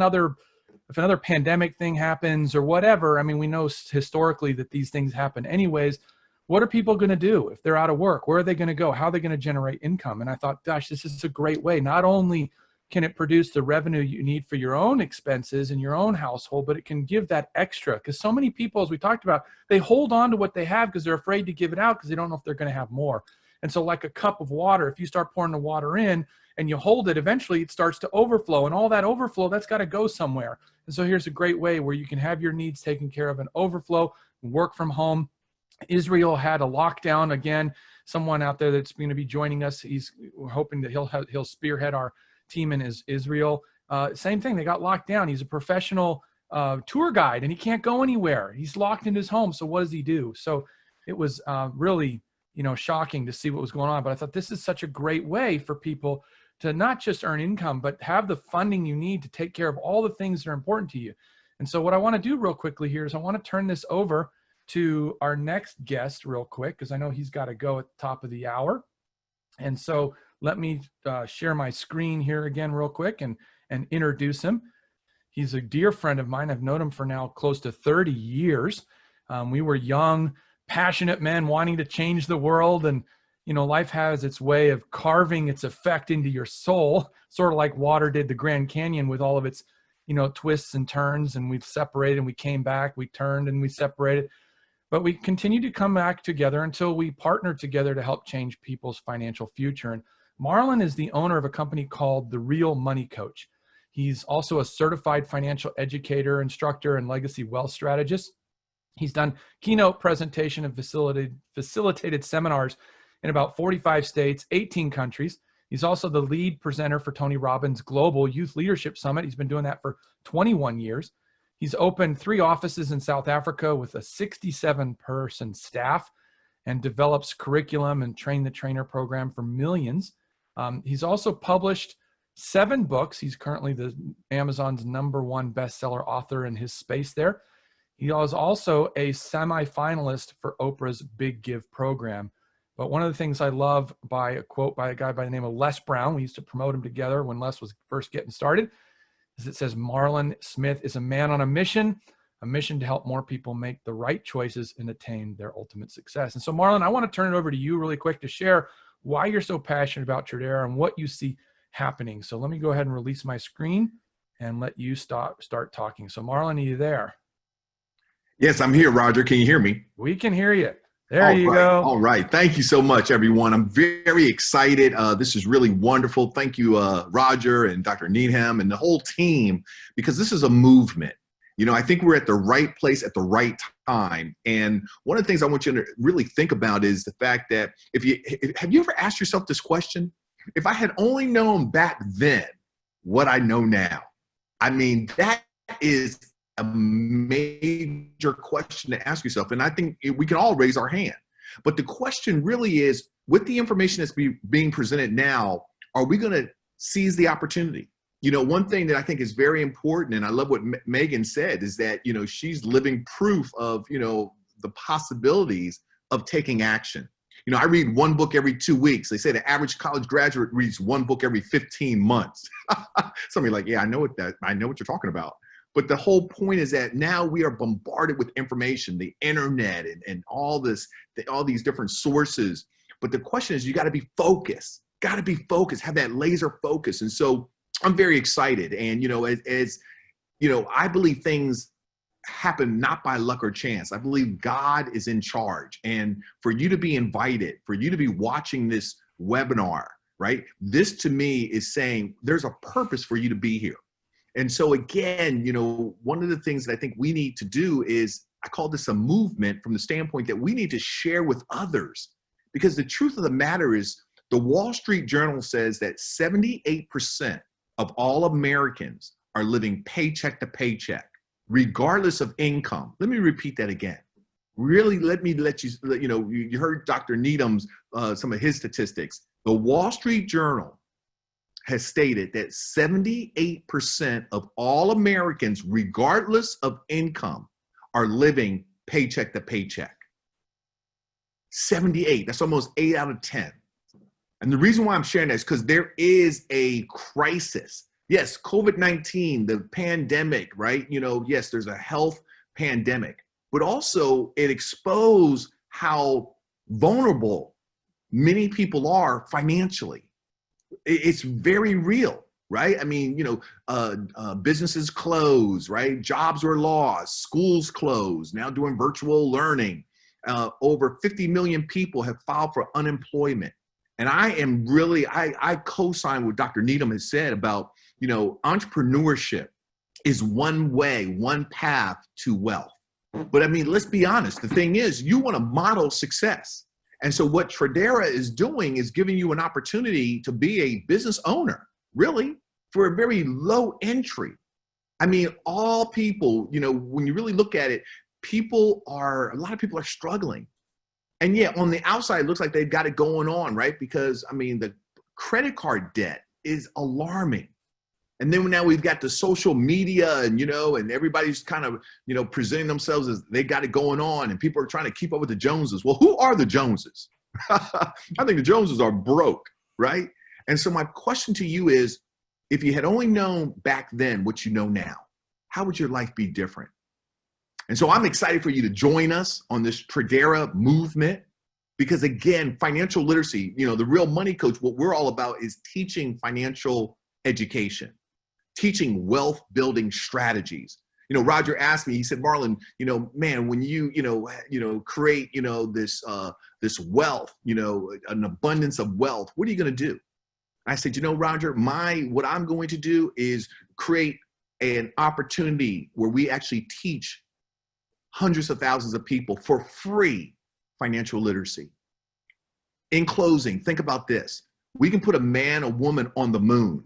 if another pandemic thing happens or whatever, I mean, we know historically that these things happen anyways. What are people going to do if they're out of work? Where are they going to go? How are they going to generate income? And I thought, gosh, this is a great way. Not only can it produce the revenue you need for your own expenses in your own household, but it can give that extra. Because so many people, as we talked about, they hold on to what they have because they're afraid to give it out because they don't know if they're going to have more. And so like a cup of water, if you start pouring the water in and you hold it, eventually it starts to overflow. And all that overflow, that's got to go somewhere. And so here's a great way where you can have your needs taken care of and overflow, work from home. Israel had a lockdown. Again, someone out there that's going to be joining us, we're hoping that he'll spearhead our team in Israel. Same thing, they got locked down. He's a professional tour guide and he can't go anywhere. He's locked in his home. So what does he do? So it was really, shocking to see what was going on. But I thought this is such a great way for people to not just earn income, but have the funding you need to take care of all the things that are important to you. And so what I want to do real quickly here is I want to turn this over to our next guest real quick, because I know he's got to go at the top of the hour. And so let me share my screen here again real quick and introduce him. He's a dear friend of mine. I've known him for now close to 30 years. We were young, passionate men wanting to change the world. And, life has its way of carving its effect into your soul, sort of like water did the Grand Canyon with all of its, twists and turns. And we've separated and we came back, we turned and we separated. But we continue to come back together until we partner together to help change people's financial future. And Marlon is the owner of a company called The Real Money Coach. He's also a certified financial educator, instructor, and legacy wealth strategist. He's done keynote presentation and facilitated seminars in about 45 states, 18 countries. He's also the lead presenter for Tony Robbins' Global Youth Leadership Summit. He's been doing that for 21 years. He's opened 3 offices in South Africa with a 67-person staff and develops curriculum and train the trainer program for millions. He's also published 7 books. He's currently Amazon's #1 bestseller author in his space there. He was also a semi-finalist for Oprah's Big Give program. But one of the things I love by a quote by a guy by the name of Les Brown, we used to promote him together when Les was first getting started, is it says, Marlon Smith is a man on a mission to help more people make the right choices and attain their ultimate success. And so Marlon, I want to turn it over to you really quick to share why you're so passionate about Tradera and what you see happening. So let me go ahead and release my screen and let you start talking. So Marlon, are you there? Yes, I'm here, Roger. Can you hear me? We can hear you. There you go. All right. Thank you so much, everyone. I'm very excited. This is really wonderful. Thank you, Roger and Dr. Needham and the whole team, because this is a movement. You know, I think we're at the right place at the right time. And one of the things I want you to really think about is the fact that have you ever asked yourself this question? If I had only known back then what I know now, I mean, that is a major question to ask yourself. And I think we can all raise our hand. But the question really is, with the information that's being presented now, are we going to seize the opportunity? You know, one thing that I think is very important, and I love what Megan said, is that, you know, she's living proof of, you know, the possibilities of taking action. You know, I read one book every 2 weeks. They say the average college graduate reads one book every 15 months. Somebody like, yeah, I know what you're talking about. But the whole point is that now we are bombarded with information, the internet and all these different sources. But the question is, you got to be focused, have that laser focus. And so I'm very excited. And, you know, as you know, I believe things happen not by luck or chance. I believe God is in charge. And for you to be invited, for you to be watching this webinar, right? This to me is saying there's a purpose for you to be here. And so again, you know, one of the things that I think we need to do is, I call this a movement from the standpoint that we need to share with others. Because the truth of the matter is, the Wall Street Journal says that 78% of all Americans are living paycheck to paycheck, regardless of income. Let me repeat that again. Really, let you know, you heard Dr. Needham's, some of his statistics. The Wall Street Journal has stated that 78% of all Americans, regardless of income, are living paycheck to paycheck. 78, that's almost 8 out of 10. And the reason why I'm sharing that is because there is a crisis. Yes, COVID-19, the pandemic, right? You know, yes, there's a health pandemic, but also it exposed how vulnerable many people are financially. It's very real, right? I mean, you know, businesses closed, right? Jobs were lost, schools closed, now doing virtual learning. Over 50 million people have filed for unemployment. And I am really, I co-sign what Dr. Needham has said about, you know, entrepreneurship is one way, one path to wealth. But I mean, let's be honest. The thing is, you want to model success. And so what Tradera is doing is giving you an opportunity to be a business owner, really, for a very low entry. I mean, all people, you know, when you really look at it, a lot of people are struggling. And yet on the outside, it looks like they've got it going on, right? Because, I mean, the credit card debt is alarming. And then now we've got the social media and, you know, and everybody's kind of, you know, presenting themselves as they got it going on, and people are trying to keep up with the Joneses. Well, who are the Joneses? I think the Joneses are broke, right? And so my question to you is, if you had only known back then what you know now, how would your life be different? And so I'm excited for you to join us on this Tradera movement, because again, financial literacy, you know, the Real Money Coach, what we're all about is teaching financial education, teaching wealth building strategies. You know, Roger asked me, he said, Marlon, you know, man, when you create, you know, this wealth, you know, an abundance of wealth, what are you going to do? I said, you know, Roger, what I'm going to do is create an opportunity where we actually teach hundreds of thousands of people for free financial literacy. In closing, think about this. We can put a man, a woman on the moon,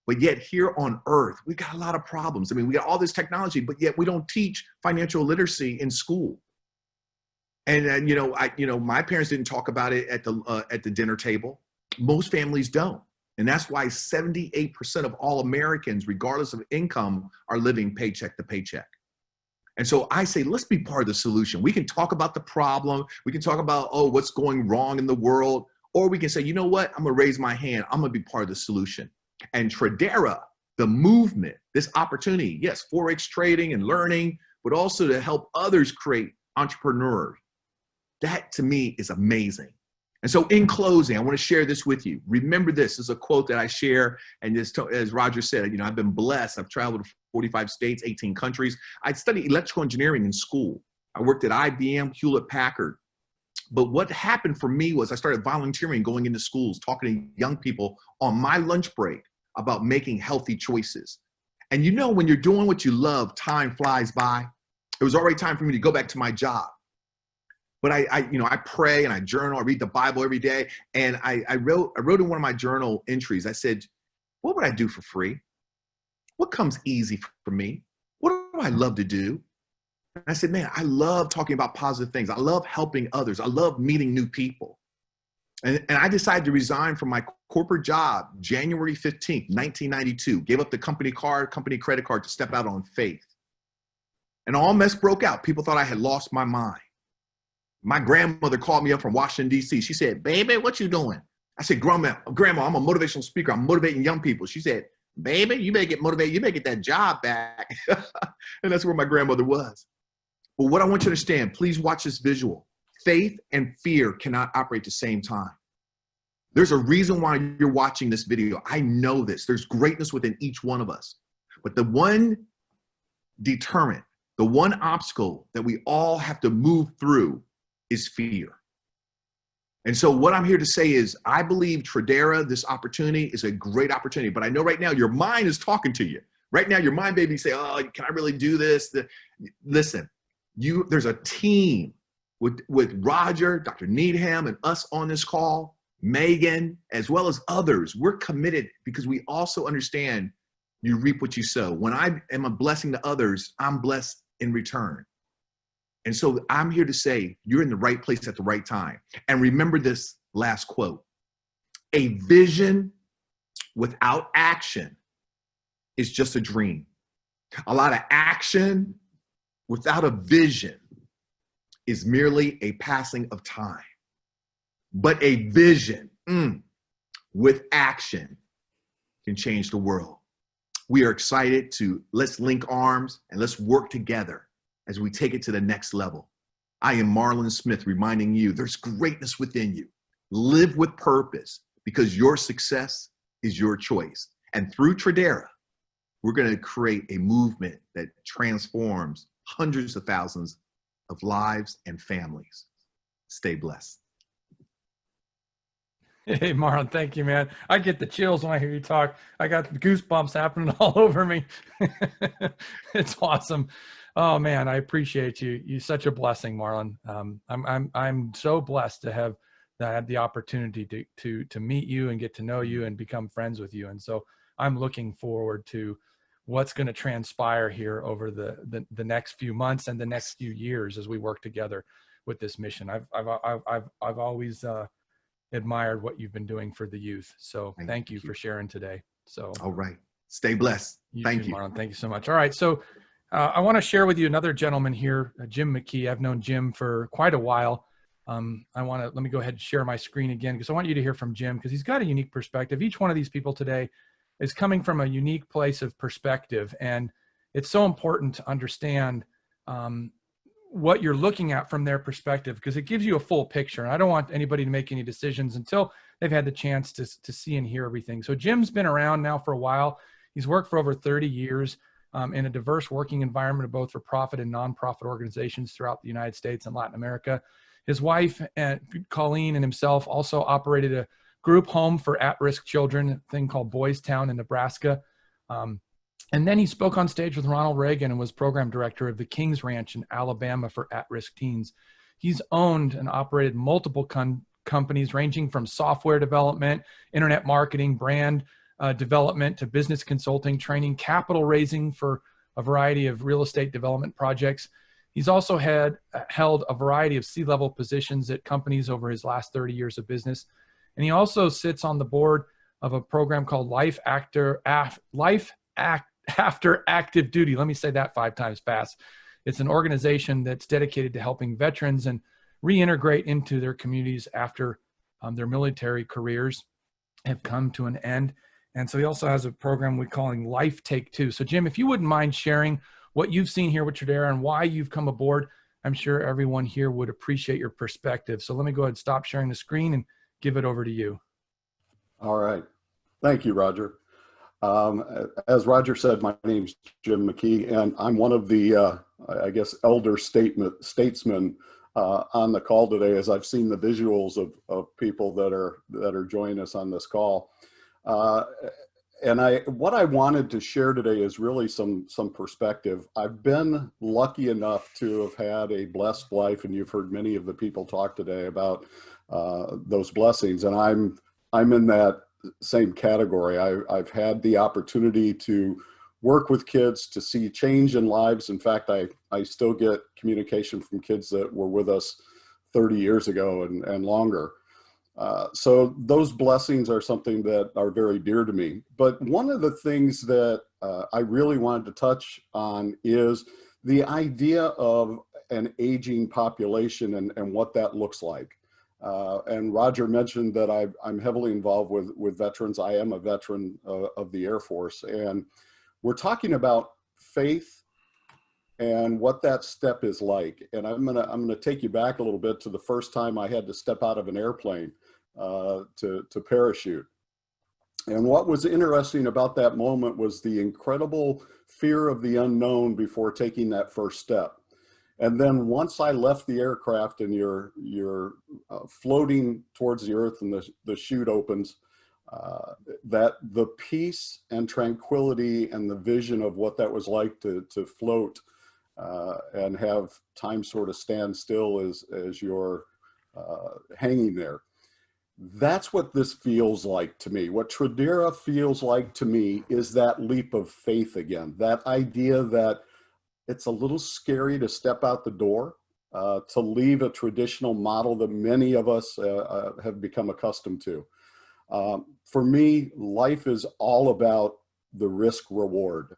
but yet here on earth, we've got a lot of problems. I mean, we got all this technology, but yet we don't teach financial literacy in school. And you know, my parents didn't talk about it at the dinner table. Most families don't. And that's why 78% of all Americans, regardless of income, are living paycheck to paycheck. And so I say, let's be part of the solution. We can talk about the problem. We can talk about, oh, what's going wrong in the world. Or we can say, you know what? I'm going to raise my hand. I'm going to be part of the solution. And Tradera, the movement, this opportunity, yes, Forex trading and learning, but also to help others create entrepreneurs. That to me is amazing. And so in closing, I want to share this with you. Remember this is a quote that I share. And this, as Roger said, you know, I've been blessed. I've traveled to 45 states, 18 countries. I studied electrical engineering in school. I worked at IBM, Hewlett Packard. But what happened for me was I started volunteering, going into schools, talking to young people on my lunch break about making healthy choices. And you know, when you're doing what you love, time flies by. It was already time for me to go back to my job. But I pray and I journal, I read the Bible every day. And I wrote in one of my journal entries, I said, what would I do for free? What comes easy for me? What do I love to do? And I said, man, I love talking about positive things. I love helping others. I love meeting new people. And I decided to resign from my corporate job January 15th, 1992, gave up the company credit card to step out on faith. And all mess broke out. People thought I had lost my mind. My grandmother called me up from Washington, D.C. She said, baby, what you doing? I said, Grandma, I'm a motivational speaker. I'm motivating young people. She said, baby, you better get motivated. You better get that job back. And that's where my grandmother was. But what I want you to understand, please watch this visual. Faith and fear cannot operate at the same time. There's a reason why you're watching this video. I know this. There's greatness within each one of us. But the one deterrent, the one obstacle that we all have to move through is fear. And so what I'm here to say is I believe Tradera, this opportunity is a great opportunity. But I know right now your mind is talking to you. Right now your mind baby say, oh, can I really do this? Listen, there's a team with Roger, Dr. Needham, and us on this call, Megan, as well as others. We're committed because we also understand you reap what you sow. When I am a blessing to others, I'm blessed in return. And so I'm here to say you're in the right place at the right time. And remember this last quote: a vision without action is just a dream. A lot of action without a vision is merely a passing of time. But a vision with action can change the world. We are excited let's link arms and let's work together as we take it to the next level. I am Marlon Smith, reminding you there's greatness within you. Live with purpose, because your success is your choice. And through Tradera, we're going to create a movement that transforms hundreds of thousands of lives and families. Stay blessed. Hey, Marlon, thank you, man. I get the chills when I hear you talk. I got the goosebumps happening all over me. It's awesome. Oh man, I appreciate you. You're such a blessing, Marlon. I'm so blessed to have had the opportunity to meet you and get to know you and become friends with you. And so I'm looking forward to what's going to transpire here over the next few months and the next few years as we work together with this mission. I've always admired what you've been doing for the youth. So thank you for sharing today. So all right, stay blessed. Thank you, Marlon. Thank you so much. All right, so I want to share with you another gentleman here, Jim McKee. I've known Jim for quite a while. Let me go ahead and share my screen again, because I want you to hear from Jim, because he's got a unique perspective. Each one of these people today is coming from a unique place of perspective, and it's so important to understand what you're looking at from their perspective, because it gives you a full picture. And I don't want anybody to make any decisions until they've had the chance to see and hear everything. So Jim's been around now for a while. He's worked for over 30 years in a diverse working environment of both for-profit and nonprofit organizations throughout the United States and Latin America. His wife, Colleen, and himself also operated a group home for at-risk children, a thing called Boys Town in Nebraska. And then he spoke on stage with Ronald Reagan and was program director of the King's Ranch in Alabama for at-risk teens. He's owned and operated multiple companies ranging from software development, internet marketing, brand development, to business consulting, training, capital raising for a variety of real estate development projects. He's also held a variety of C-level positions at companies over his last 30 years of business. And he also sits on the board of a program called Life After Active Duty. Let me say that 5 times fast. It's an organization that's dedicated to helping veterans and reintegrate into their communities after their military careers have come to an end. And so he also has a program we're calling Life Take Two. So Jim, if you wouldn't mind sharing what you've seen here with Tradera and why you've come aboard, I'm sure everyone here would appreciate your perspective. So let me go ahead and stop sharing the screen and give it over to you. All right. Thank you, Roger. As Roger said, my name's Jim McKee, and I'm one of the, I guess, elder statesmen on the call today, as I've seen the visuals of people that are joining us on this call. And what I wanted to share today is really some perspective. I've been lucky enough to have had a blessed life, and you've heard many of the people talk today about those blessings, and I'm in that same category. I've had the opportunity to work with kids, to see change in lives. In fact, I still get communication from kids that were with us 30 years ago and longer. So those blessings are something that are very dear to me. But one of the things that I really wanted to touch on is the idea of an aging population and what that looks like. And Roger mentioned that I'm heavily involved with veterans. I am a veteran of the Air Force, and we're talking about faith and what that step is like. And I'm gonna take you back a little bit to the first time I had to step out of an airplane to parachute. And what was interesting about that moment was the incredible fear of the unknown before taking that first step. And then once I left the aircraft and you're floating towards the earth and the chute opens, that the peace and tranquility and the vision of what that was like to float and have time sort of stand still as you're hanging there. That's what this feels like to me. What Tradera feels like to me is that leap of faith again, that idea that it's a little scary to step out the door, to leave a traditional model that many of us have become accustomed to. For me, life is all about the risk reward.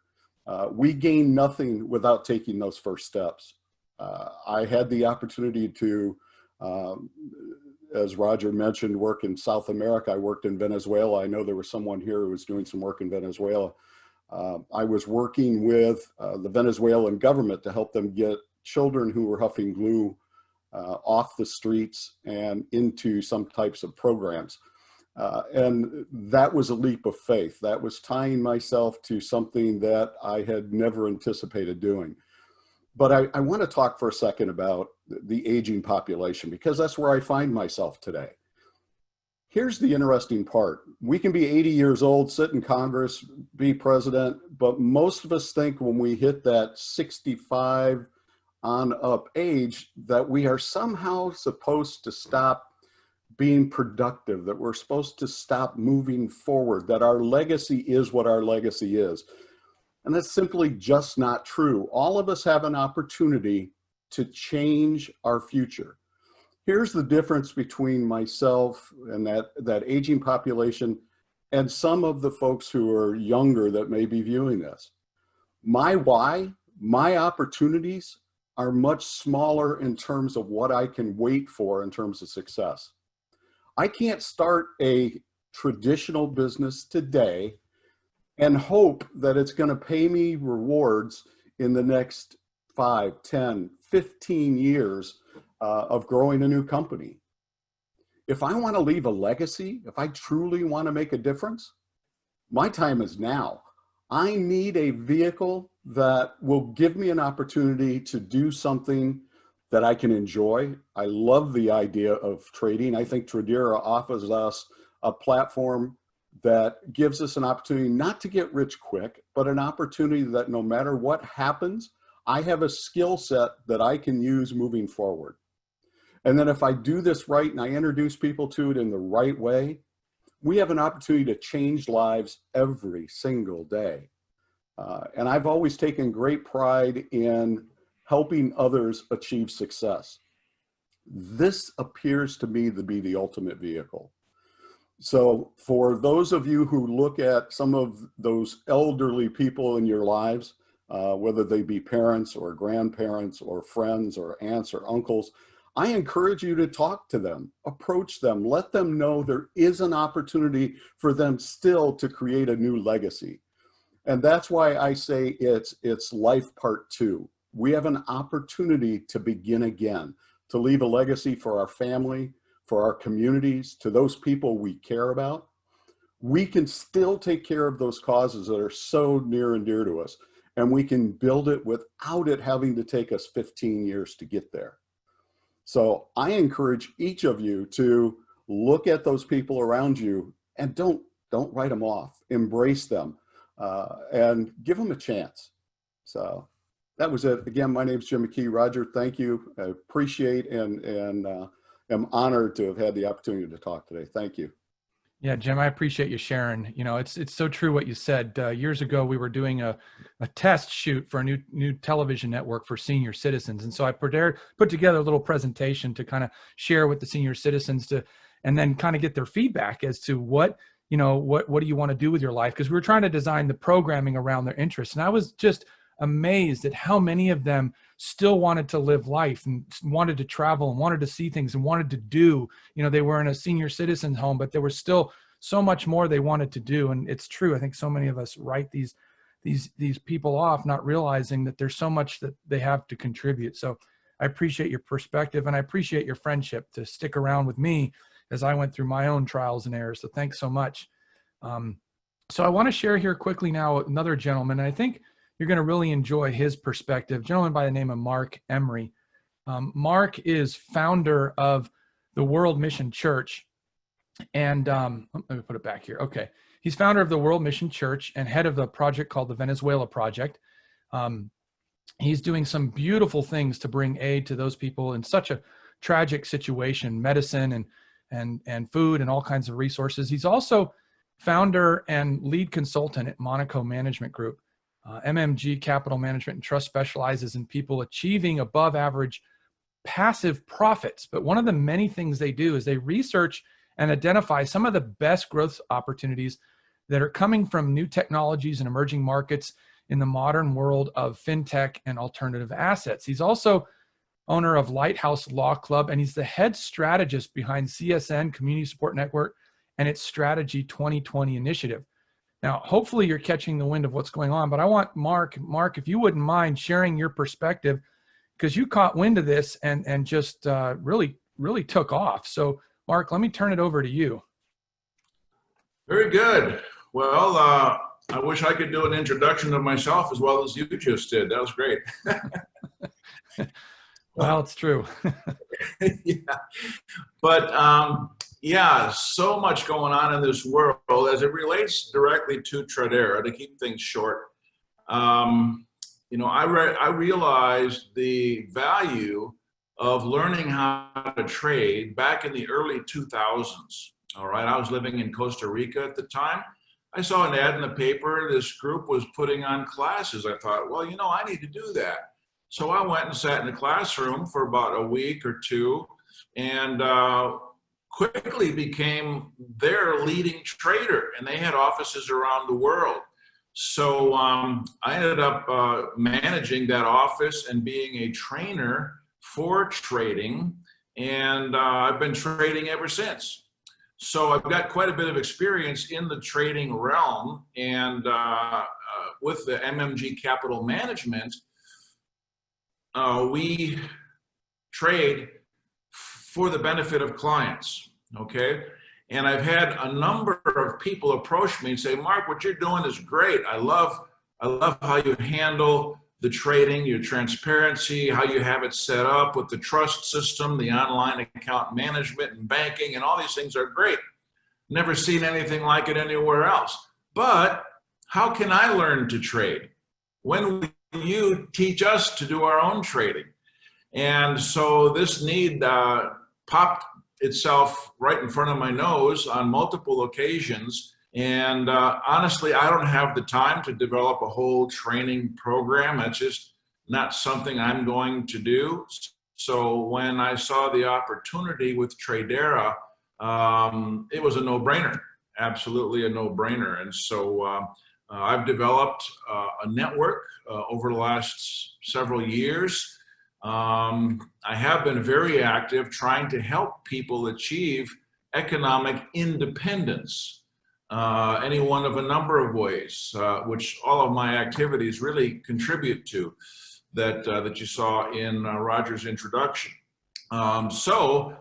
We gain nothing without taking those first steps. I had the opportunity to, as Roger mentioned, work in South America. I worked in Venezuela. I know there was someone here who was doing some work in Venezuela. I was working with the Venezuelan government to help them get children who were huffing glue off the streets and into some types of programs. And that was a leap of faith. That was tying myself to something that I had never anticipated doing. But I want to talk for a second about the aging population, because that's where I find myself today. Here's the interesting part. We can be 80 years old, sit in Congress, be president, but most of us think when we hit that 65 on up age that we are somehow supposed to stop being productive, that we're supposed to stop moving forward, that our legacy is what our legacy is. And that's simply just not true. All of us have an opportunity to change our future. Here's the difference between myself and that aging population and some of the folks who are younger that may be viewing this. My why, my opportunities are much smaller in terms of what I can wait for in terms of success. I can't start a traditional business today and hope that it's going to pay me rewards in the next 5, 10, 15 years of growing a new company. If I want to leave a legacy, if I truly want to make a difference, my time is now. I need a vehicle that will give me an opportunity to do something that I can enjoy. I love the idea of trading. I think Tradera offers us a platform that gives us an opportunity not to get rich quick, but an opportunity that no matter what happens, I have a skill set that I can use moving forward. And then if I do this right and I introduce people to it in the right way, we have an opportunity to change lives every single day. And I've always taken great pride in helping others achieve success. This appears to me to be the ultimate vehicle. So for those of you who look at some of those elderly people in your lives, whether they be parents or grandparents or friends or aunts or uncles, I encourage you to talk to them, approach them, let them know there is an opportunity for them still to create a new legacy. And that's why I say it's life part 2. we have an opportunity to begin again, to leave a legacy for our family, for our communities, to those people we care about. We can still take care of those causes that are so near and dear to us, and we can build it without it having to take us 15 years to get there. So I encourage each of you to look at those people around you and don't write them off, embrace them, and give them a chance. So that was it. Again, my name is Jim McKee. Roger, thank you. I appreciate and am honored to have had the opportunity to talk today. Thank you. Yeah, Jim, I appreciate you sharing. You know, it's so true what you said. Years ago, we were doing a test shoot for a new television network for senior citizens. And so I put together a little presentation to kind of share with the senior citizens and then kind of get their feedback as to what do you want to do with your life? Because we were trying to design the programming around their interests. And I was just amazed at how many of them still wanted to live life and wanted to travel and wanted to see things and wanted to do, they were in a senior citizen home, but there was still so much more they wanted to do. And it's true. I think so many of us write these people off, not realizing that there's so much that they have to contribute. So I appreciate your perspective and I appreciate your friendship to stick around with me as I went through my own trials and errors. So thanks so much. So I want to share here quickly now another gentleman. And I think you're going to really enjoy his perspective. A gentleman by the name of Mark Emery. Mark is founder of the World Mission Church. And let me put it back here. Okay. He's founder of the World Mission Church and head of the project called the Venezuela Project. He's doing some beautiful things to bring aid to those people in such a tragic situation, medicine and food and all kinds of resources. He's also founder and lead consultant at Monaco Management Group. MMG Capital Management and Trust specializes in people achieving above average passive profits. But one of the many things they do is they research and identify some of the best growth opportunities that are coming from new technologies and emerging markets in the modern world of fintech and alternative assets. He's also owner of Lighthouse Law Club, and he's the head strategist behind CSN Community Support Network and its Strategy 2020 initiative. Now, hopefully you're catching the wind of what's going on, but I want Mark, if you wouldn't mind sharing your perspective, because you caught wind of this and just really took off. So Mark, let me turn it over to you. Very good. Well, I wish I could do an introduction of myself as well as you just did. That was great. Well, it's true. Yeah. But yeah, so much going on in this world as it relates directly to Tradera. To keep things short, I realized the value of learning how to trade back in the early 2000s. All right, I was living in Costa Rica at the time. I saw an ad in the paper. This group was putting on classes. I thought, well, I need to do that. So I went and sat in the classroom for about a week or two and quickly became their leading trader. And they had offices around the world. So I ended up managing that office and being a trainer for trading. And I've been trading ever since. So I've got quite a bit of experience in the trading realm, and with the MMG Capital Management, we trade for the benefit of clients, okay? And I've had a number of people approach me and say, Mark, what you're doing is great. I love how you handle the trading, your transparency, how you have it set up with the trust system, the online account management and banking, and all these things are great. Never seen anything like it anywhere else. But how can I learn to trade? When will you teach us to do our own trading? And so this need popped itself right in front of my nose on multiple occasions. And honestly, I don't have the time to develop a whole training program. That's just not something I'm going to do. So when I saw the opportunity with Tradera, it was a no-brainer, absolutely a no-brainer. And so I've developed a network over the last several years. I have been very active trying to help people achieve economic independence. Any one of a number of ways, which all of my activities really contribute to. that you saw in Roger's introduction. The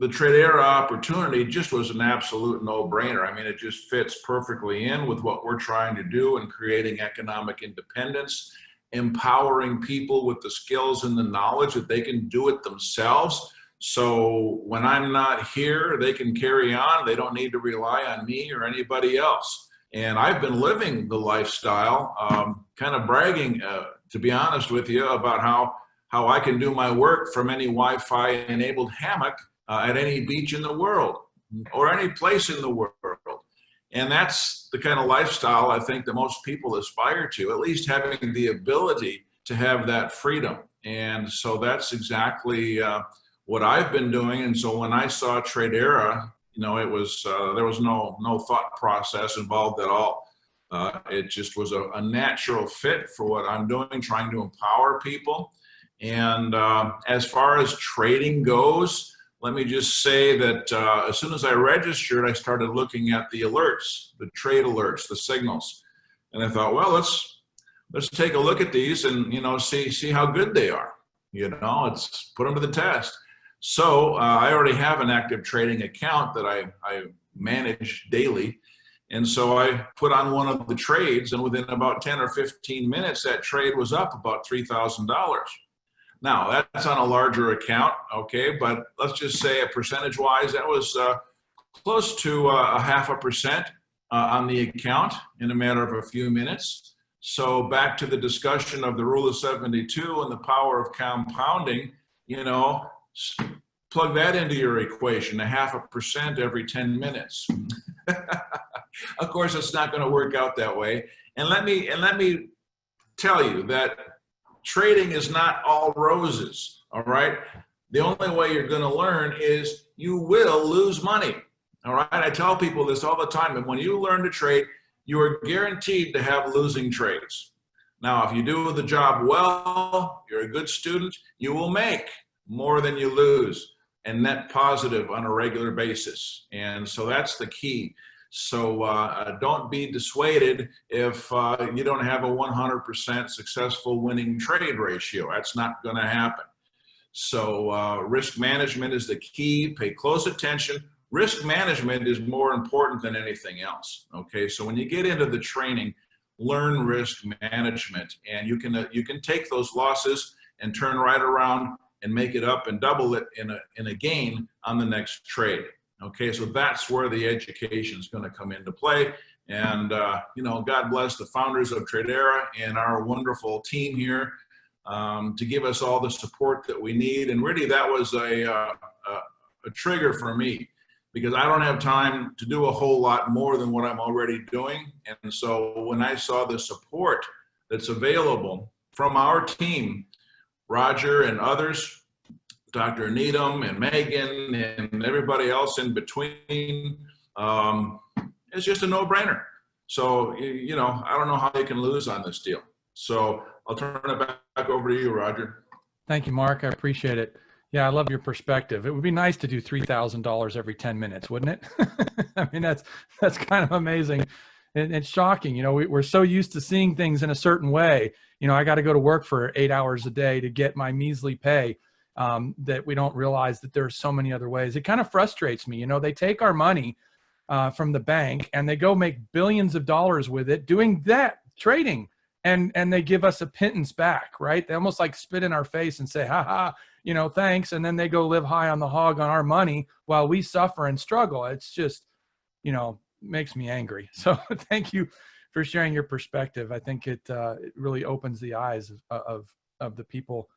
Tradera opportunity just was an absolute no-brainer. I mean, it just fits perfectly in with what we're trying to do in creating economic independence, empowering people with the skills and the knowledge that they can do it themselves. So when I'm not here, they can carry on. They don't need to rely on me or anybody else. And I've been living the lifestyle, kind of bragging, to be honest with you, about how I can do my work from any Wi-Fi enabled hammock at any beach in the world or any place in the world. And that's the kind of lifestyle I think that most people aspire to, at least having the ability to have that freedom. And so that's exactly what I've been doing. And so when I saw Tradera, it was there was no thought process involved at all. It just was a natural fit for what I'm doing, trying to empower people. And as far as trading goes, let me just say that as soon as I registered, I started looking at the alerts, the trade alerts, the signals. And I thought, well, let's take a look at these and, see how good they are. Let's put them to the test. So I already have an active trading account that I manage daily. And so I put on one of the trades, and within about 10 or 15 minutes, that trade was up about $3,000. Now, that's on a larger account, okay, but let's just say percentage-wise, that was close to 0.5% on the account in a matter of a few minutes. So back to the discussion of the rule of 72 and the power of compounding, plug that into your equation, 0.5% every 10 minutes. Of course, it's not going to work out that way. And let me tell you that trading is not all roses, all right? The only way you're going to learn is you will lose money, all right? I tell people this all the time, and when you learn to trade, you are guaranteed to have losing trades. Now, if you do the job well, you're a good student, you will make more than you lose and net positive on a regular basis. And so that's the key. So don't be dissuaded if you don't have a 100% successful winning trade ratio. That's not going to happen. So risk management is the key. Pay close attention. Risk management is more important than anything else. Okay, so when you get into the training, learn risk management, and you can take those losses and turn right around and make it up and double it in a gain on the next trade. Okay, so that's where the education is going to come into play. And, God bless the founders of Tradera and our wonderful team here to give us all the support that we need. And really, that was a trigger for me, because I don't have time to do a whole lot more than what I'm already doing. And so when I saw the support that's available from our team, Roger and others, Dr. Needham and Megan and everybody else in between, it's just a no-brainer. So, I don't know how they can lose on this deal. So I'll turn it back over to you, Roger. Thank you, Mark. I appreciate it. Yeah, I love your perspective. It would be nice to do $3,000 every 10 minutes, wouldn't it? I mean, that's kind of amazing. And it's shocking. We're so used to seeing things in a certain way. I got to go to work for 8 hours a day to get my measly pay. That we don't realize that there are so many other ways. It kind of frustrates me. They take our money from the bank and they go make billions of dollars with it doing that trading, and they give us a pittance back, right? They almost like spit in our face and say, ha ha, thanks. And then they go live high on the hog on our money while we suffer and struggle. It's just, makes me angry. So thank you for sharing your perspective. I think it really opens the eyes of the people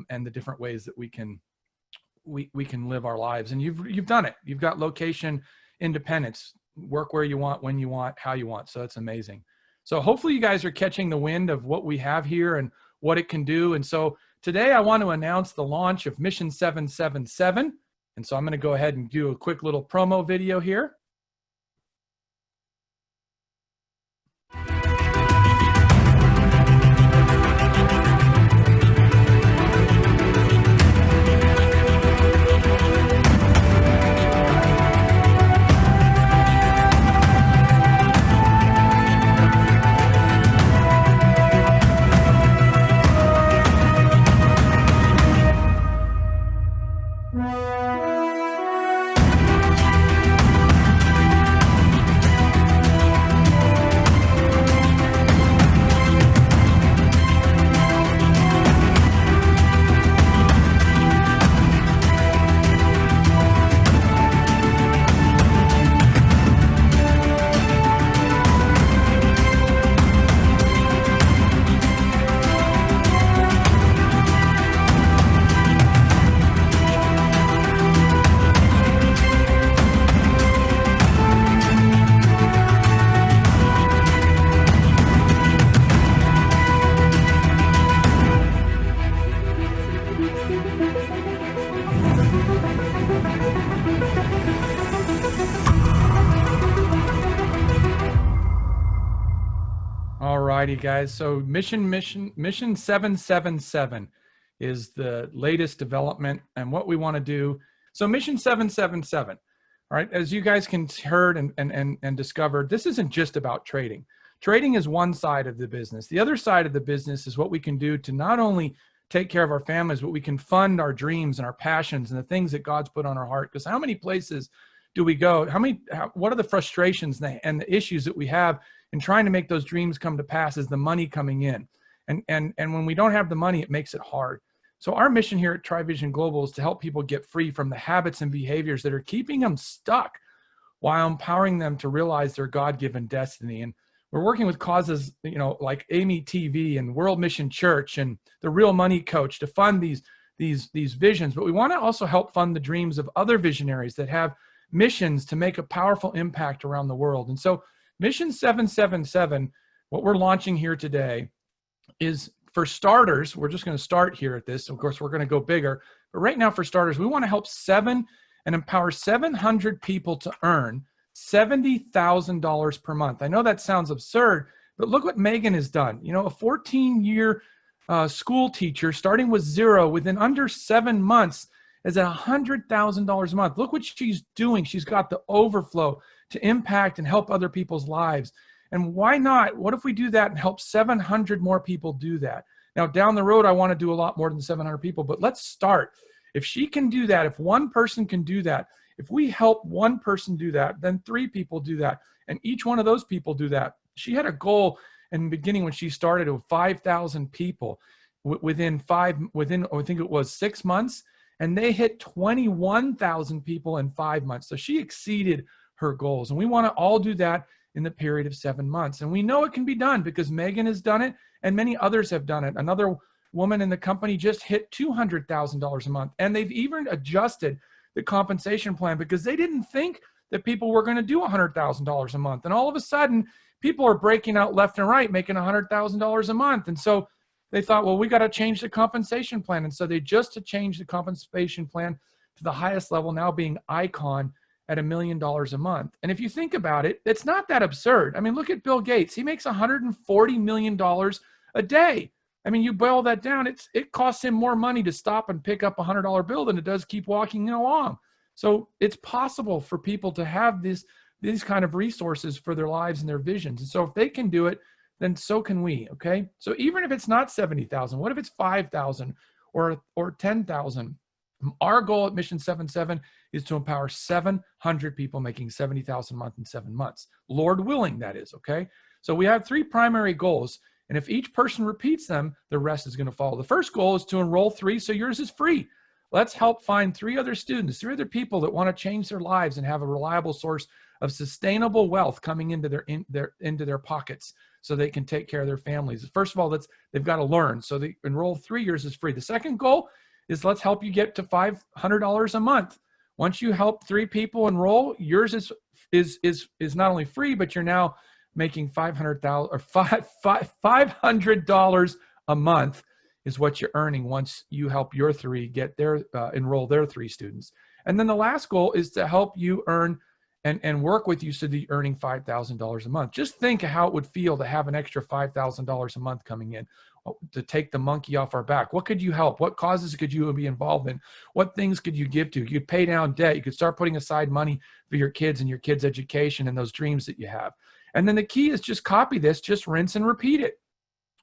and the different ways that we can live our lives. And you've done it. You've got location independence, work where you want, when you want, how you want. So it's amazing. So hopefully you guys are catching the wind of what we have here and what it can do. And so today I want to announce the launch of Mission 777. And so I'm going to go ahead and do a quick little promo video here. righty, guys. So mission 777 is the latest development and what we want to do. So mission 777, all right, as you guys can heard and discovered, this isn't just about trading. Trading is one side of the business. The other side of the business is what we can do to not only take care of our families, but we can fund our dreams and our passions and the things that God's put on our heart. Because how many places do we go? What are the frustrations and the issues that we have in trying to make those dreams come to pass? Is the money coming in? And when we don't have the money, it makes it hard. So our mission here at TriVision Global is to help people get free from the habits and behaviors that are keeping them stuck while empowering them to realize their God-given destiny. And we're working with causes, like Amy TV and World Mission Church and the Real Money Coach to fund these visions. But we want to also help fund the dreams of other visionaries that have missions to make a powerful impact around the world. And so Mission 777, what we're launching here today is, for starters, we're just going to start here at this. Of course, we're going to go bigger. But right now, for starters, we want to help empower 700 people to earn $70,000 per month. I know that sounds absurd, but look what Megan has done. A 14-year school teacher starting with zero within under 7 months is at $100,000 a month. Look what she's doing. She's got the overflow to impact and help other people's lives. And why not? What if we do that and help 700 more people do that? Now, down the road, I want to do a lot more than 700 people, but let's start. If she can do that, if one person can do that, if we help one person do that, then 3 people do that, and each one of those people do that. She had a goal in the beginning when she started of 5,000 people within I think it was 6 months, and they hit 21,000 people in 5 months. So she exceeded her goals, and we want to all do that in the period of 7 months. And we know it can be done because Megan has done it and many others have done it. Another woman in the company just hit $200,000 a month, and they've even adjusted the compensation plan because they didn't think that people were going to do $100,000 a month. And all of a sudden, people are breaking out left and right, making $100,000 a month. And so they thought, well, we got to change the compensation plan. And so they just changed the compensation plan to the highest level, now being Icon at $1 million a month. And if you think about it, it's not that absurd. I mean, look at Bill Gates. He makes $140 million a day. I mean, you boil that down, it costs him more money to stop and pick up a $100 bill than it does keep walking along. So it's possible for people to have these kind of resources for their lives and their visions. And so if they can do it, then so can we, okay? So even if it's not 70,000, what if it's 5,000 or 10,000? Our goal at Mission 77 is to empower 700 people making 70,000 a month in 7 months. Lord willing, that is, okay? So we have 3 primary goals, and if each person repeats them, the rest is going to follow. The first goal is to enroll 3 so yours is free. Let's help find 3 other students, 3 other people that want to change their lives and have a reliable source of sustainable wealth coming into their pockets so they can take care of their families. First of all, they've got to learn. So they enroll 3 years is free. The second goal is let's help you get to $500 a month. Once you help 3 people enroll, yours is not only free, but you're now making $500 a month is what you're earning once you help your 3 get enroll their 3 students. And then the last goal is to help you earn and work with you so that you're earning $5,000 a month. Just think of how it would feel to have an extra $5,000 a month coming in, to take the monkey off our back. What could you help? What causes could you be involved in? What things could you give to? You could pay down debt. You could start putting aside money for your kids and your kids' education and those dreams that you have. And then the key is just copy this, just rinse and repeat it.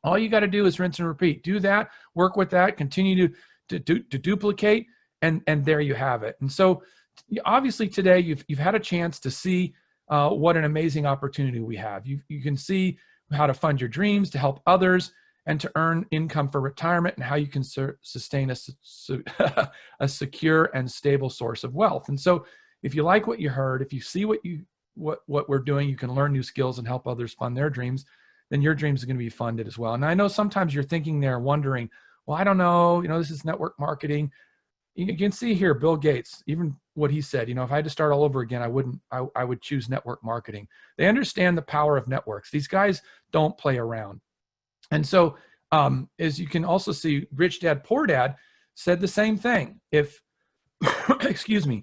All you got to do is rinse and repeat. Do that, work with that, continue to duplicate, and there you have it. And so obviously today you've had a chance to see what an amazing opportunity we have. You can see how to fund your dreams, to help others, and to earn income for retirement, and how you can sustain a secure and stable source of wealth. And so if you like what you heard, if you see what we're doing, you can learn new skills and help others fund their dreams, then your dreams are going to be funded as well. And I know sometimes you're thinking there, wondering, well, I don't know, this is network marketing. You can see here, Bill Gates, even what he said, if I had to start all over again, I would choose network marketing. They understand the power of networks. These guys don't play around. And so, as you can also see, Rich Dad, Poor Dad said the same thing. If, excuse me,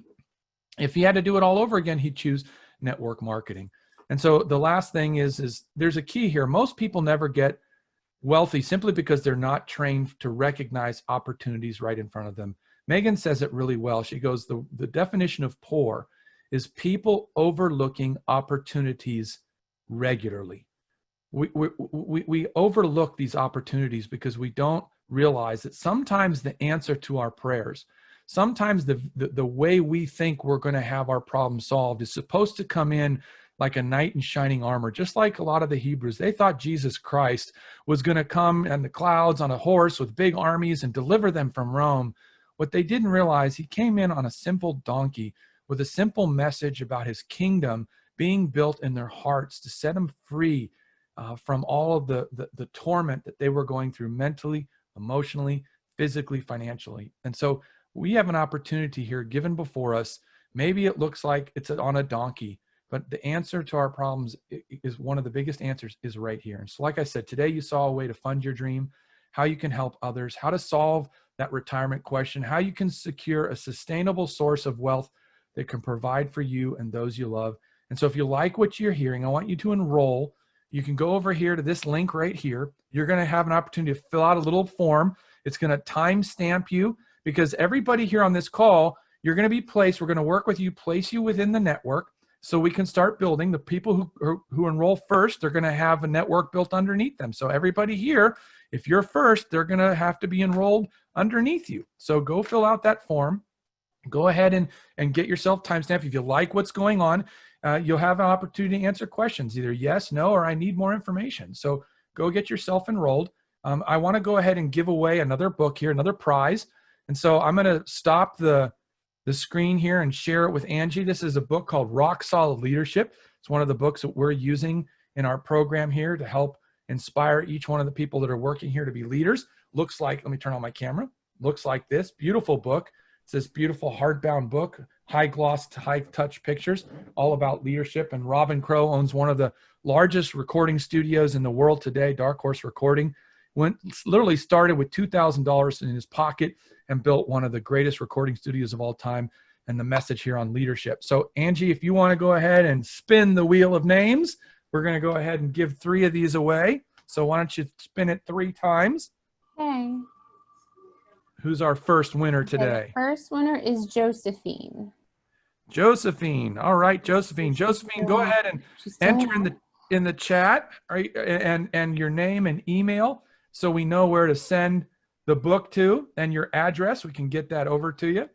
if he had to do it all over again, he'd choose network marketing. And so the last thing is there's a key here. Most people never get wealthy simply because they're not trained to recognize opportunities right in front of them. Megan says it really well. She goes, the definition of poor is people overlooking opportunities regularly. We overlook these opportunities because we don't realize that sometimes the answer to our prayers, sometimes the way we think we're going to have our problem solved is supposed to come in like a knight in shining armor, just like a lot of the Hebrews. They thought Jesus Christ was going to come in the clouds on a horse with big armies and deliver them from Rome. What they didn't realize, he came in on a simple donkey with a simple message about his kingdom being built in their hearts to set them free from all of the torment that they were going through mentally, emotionally, physically, financially. And so we have an opportunity here given before us. Maybe it looks like it's on a donkey, but the answer to our problems is one of the biggest answers is right here. And so like I said, today you saw a way to fund your dream, how you can help others, how to solve that retirement question, how you can secure a sustainable source of wealth that can provide for you and those you love. And so if you like what you're hearing, I want you to enroll. You can go over here to this link right here. You're going to have an opportunity to fill out a little form. It's going to timestamp you because everybody here on this call, you're going to be placed. We're going to work with you, place you within the network so we can start building. The people who enroll first, they're going to have a network built underneath them. So everybody here, if you're first, they're going to have to be enrolled underneath you. So go fill out that form. Go ahead and get yourself timestamped. If you like what's going on, you'll have an opportunity to answer questions, either yes, no, or I need more information. So go get yourself enrolled. I want to go ahead and give away another book here, another prize. And so I'm going to stop the screen here and share it with Angie. This is a book called Rock Solid Leadership. It's one of the books that we're using in our program here to help inspire each one of the people that are working here to be leaders. Looks like, let me turn on my camera. Looks like this beautiful book. It's this beautiful hardbound book, high gloss, high touch pictures, all about leadership. And Robin Crow owns one of the largest recording studios in the world today, Dark Horse Recording. Literally started with $2,000 in his pocket and built one of the greatest recording studios of all time, and the message here on leadership. So Angie, if you want to go ahead and spin the wheel of names, we're going to go ahead and give 3 of these away. So why don't you spin it 3 times? Okay. Who's our first winner today? The first winner is Josephine. Josephine. All right, Josephine. Josephine, go ahead and enter in the chat, and your name and email so we know where to send the book to, and your address. We can get that over to you.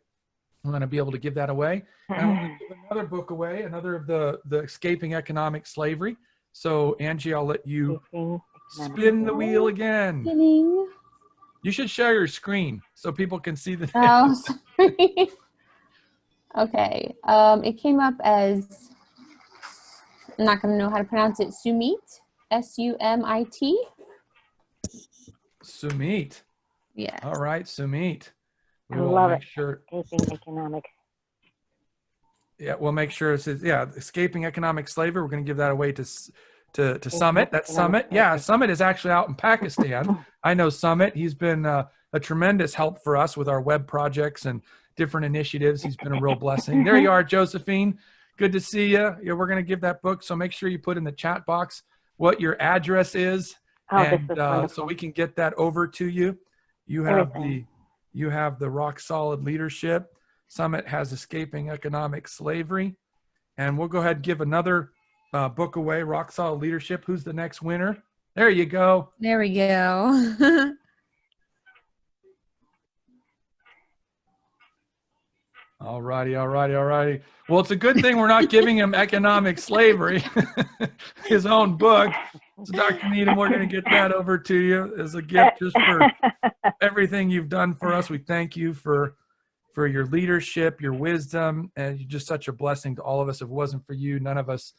I'm going to be able to give that away. And I'm going to give another book away, another of the Escaping Economic Slavery. So Angie, I'll let you spin the wheel again. Spinning. You should share your screen so people can see the Oh, sorry. Okay. It came up as, I'm not going to know how to pronounce it, Sumit, S-U-M-I-T. Sumit. Yes. All right, Sumit. I love it. Sure. Escaping economics. Yeah, we'll make sure it says, Escaping Economic Slavery. We're going to give that away to Summit. That's Summit. Yeah, Summit is actually out in Pakistan. I know Summit. He's been a tremendous help for us with our web projects and different initiatives. He's been a real blessing. There you are, Josephine. Good to see you. Yeah, we're going to give that book. So make sure you put in the chat box what your address is, so we can get that over to you. You have the Rock Solid Leadership. Summit has Escaping Economic Slavery. And we'll go ahead and give another book away, Rock Solid Leadership. Who's the next winner? There you go. There we go. All righty. Well, it's a good thing we're not giving him economic slavery, his own book. So Dr. Needham, we're going to get that over to you as a gift just for everything you've done for us. We thank you for your leadership, your wisdom, and you're just such a blessing to all of us. If it wasn't for you, none of us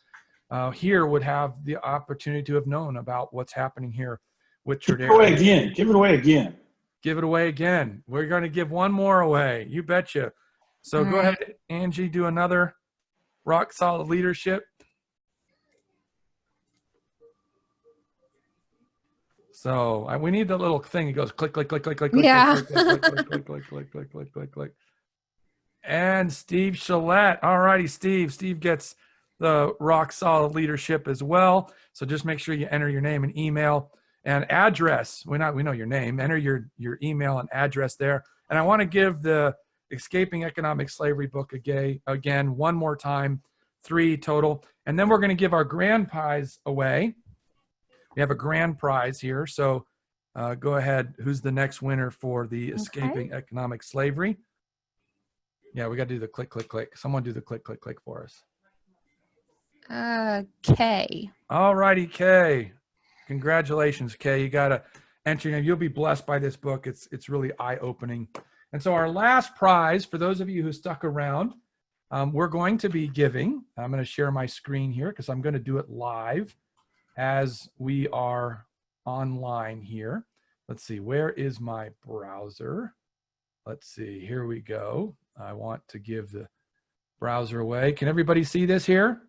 here would have the opportunity to have known about what's happening here with Tradera. Give it away again. Give it away again. Give it away again. We're going to give one more away. You betcha. So go ahead, Angie, do another Rock Solid Leadership. So we need the little thing. It goes click, click, click, click, click, click, Yeah. click, click, click, click, click, click, click, click, click, click. And Steve Shillette. All righty, Steve. Steve gets the rock solid leadership as well. So just make sure you enter your name and email and address. We know your name. Enter your email and address there. And I want to give the Escaping Economic Slavery book again one more time, 3 total. And then we're going to give our grand prize away. We have a grand prize here. So go ahead. Who's the next winner for the Escaping Economic Slavery? Yeah, we got to do the click, click, click. Someone do the click, click, click for us. Kay. All righty, Kay. Congratulations, Kay. You got to enter your name. You'll be blessed by this book. It's really eye-opening. And so our last prize, for those of you who stuck around, we're going to be giving, I'm going to share my screen here because I'm going to do it live as we are online here. Let's see, where is my browser? Let's see, here we go. I want to give the browser away. Can everybody see this here?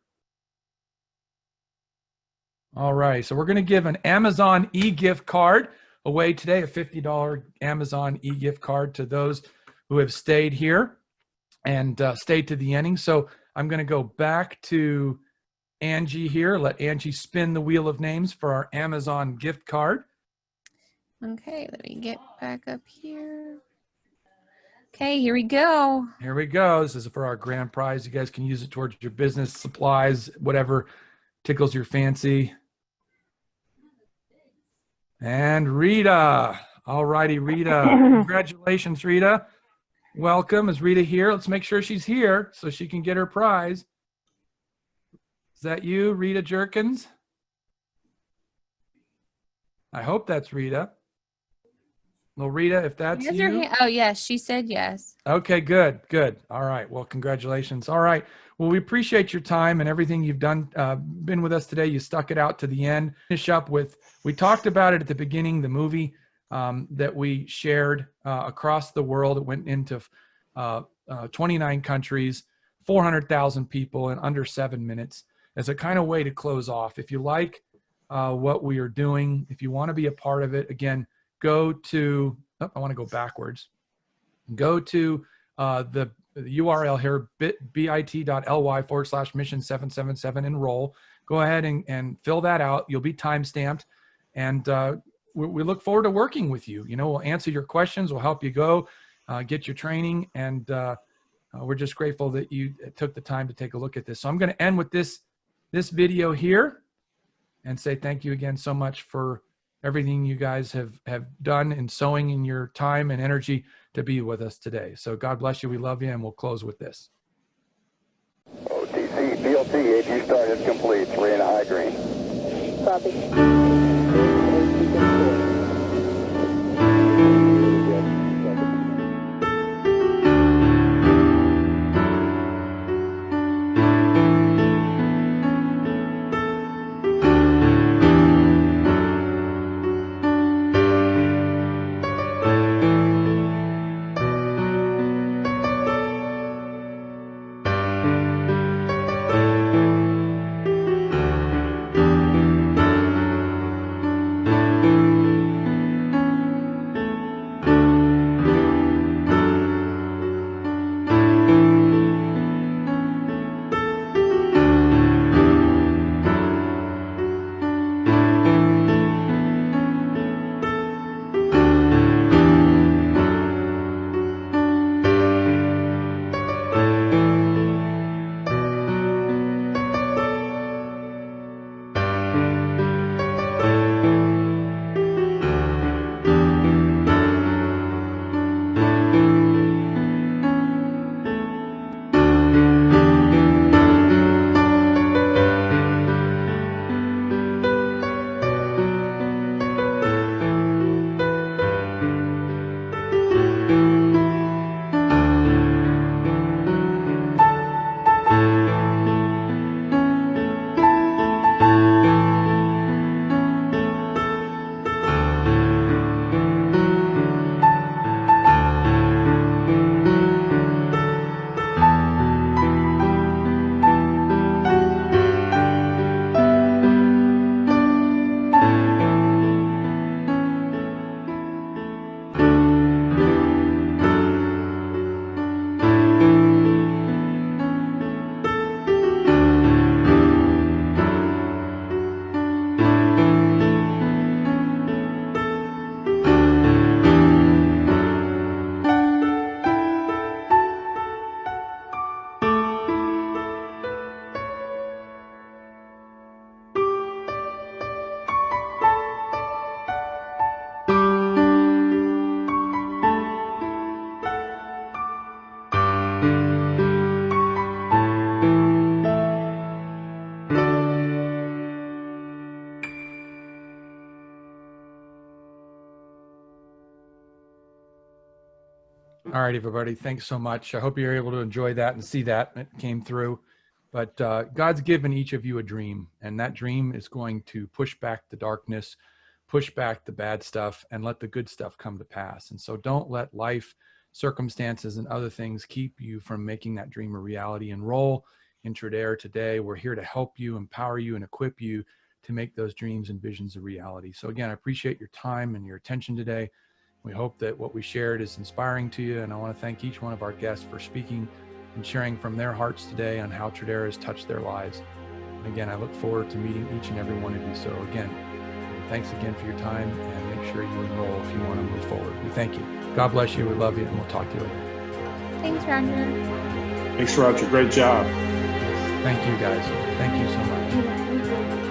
All right, so we're going to give an Amazon e-gift card away today, a $50 Amazon e-gift card to those who have stayed here and stayed to the ending. So I'm going to go back to Angie here. Let Angie spin the wheel of names for our Amazon gift card. Okay, let me get back up here. Okay, here we go. Here we go. This is for our grand prize. You guys can use it towards your business supplies, whatever tickles your fancy. And Rita. All righty, Rita. Congratulations, Rita. Welcome. Is Rita here? Let's make sure she's here so she can get her prize. Is that you, Rita Jerkins? I hope that's Rita. Well, Rita, if that's you. Oh, yes, she said yes. Okay, good, good. All right, well, congratulations. All right, well, we appreciate your time and everything you've done, been with us today. You stuck it out to the end. Finish up with, we talked about it at the beginning, the movie that we shared across the world. It went into 29 countries, 400,000 people in under 7 minutes as a kind of way to close off. If you like what we are doing, if you want to be a part of it, again, go to, I want to go backwards. Go to the URL here, bit.ly/mission777 enroll. Go ahead and fill that out. You'll be time-stamped. And we look forward to working with you. You know, we'll answer your questions. We'll help you go, get your training. And we're just grateful that you took the time to take a look at this. So I'm going to end with this video here and say thank you again so much for everything you guys have done in sowing in your time and energy to be with us today. So God bless you. We love you. And we'll close with this. OTC, PLT, AG start is complete. 3 and a high green. Copy. All right, everybody. Thanks so much. I hope you're able to enjoy that and see that it came through. But God's given each of you a dream, and that dream is going to push back the darkness, push back the bad stuff, and let the good stuff come to pass. And so don't let life, circumstances, and other things keep you from making that dream a reality. Enroll in Tradare today. We're here to help you, empower you, and equip you to make those dreams and visions a reality. So again, I appreciate your time and your attention today. We hope that what we shared is inspiring to you, and I want to thank each one of our guests for speaking and sharing from their hearts today on how Tradare has touched their lives. And again, I look forward to meeting each and every one of you. So again, thanks again for your time, and make sure you enroll if you want to move forward. We thank you. God bless you. We love you, and we'll talk to you later. Thanks, Roger. Thanks, Roger. Great job. Thank you, guys. Thank you so much. You're welcome.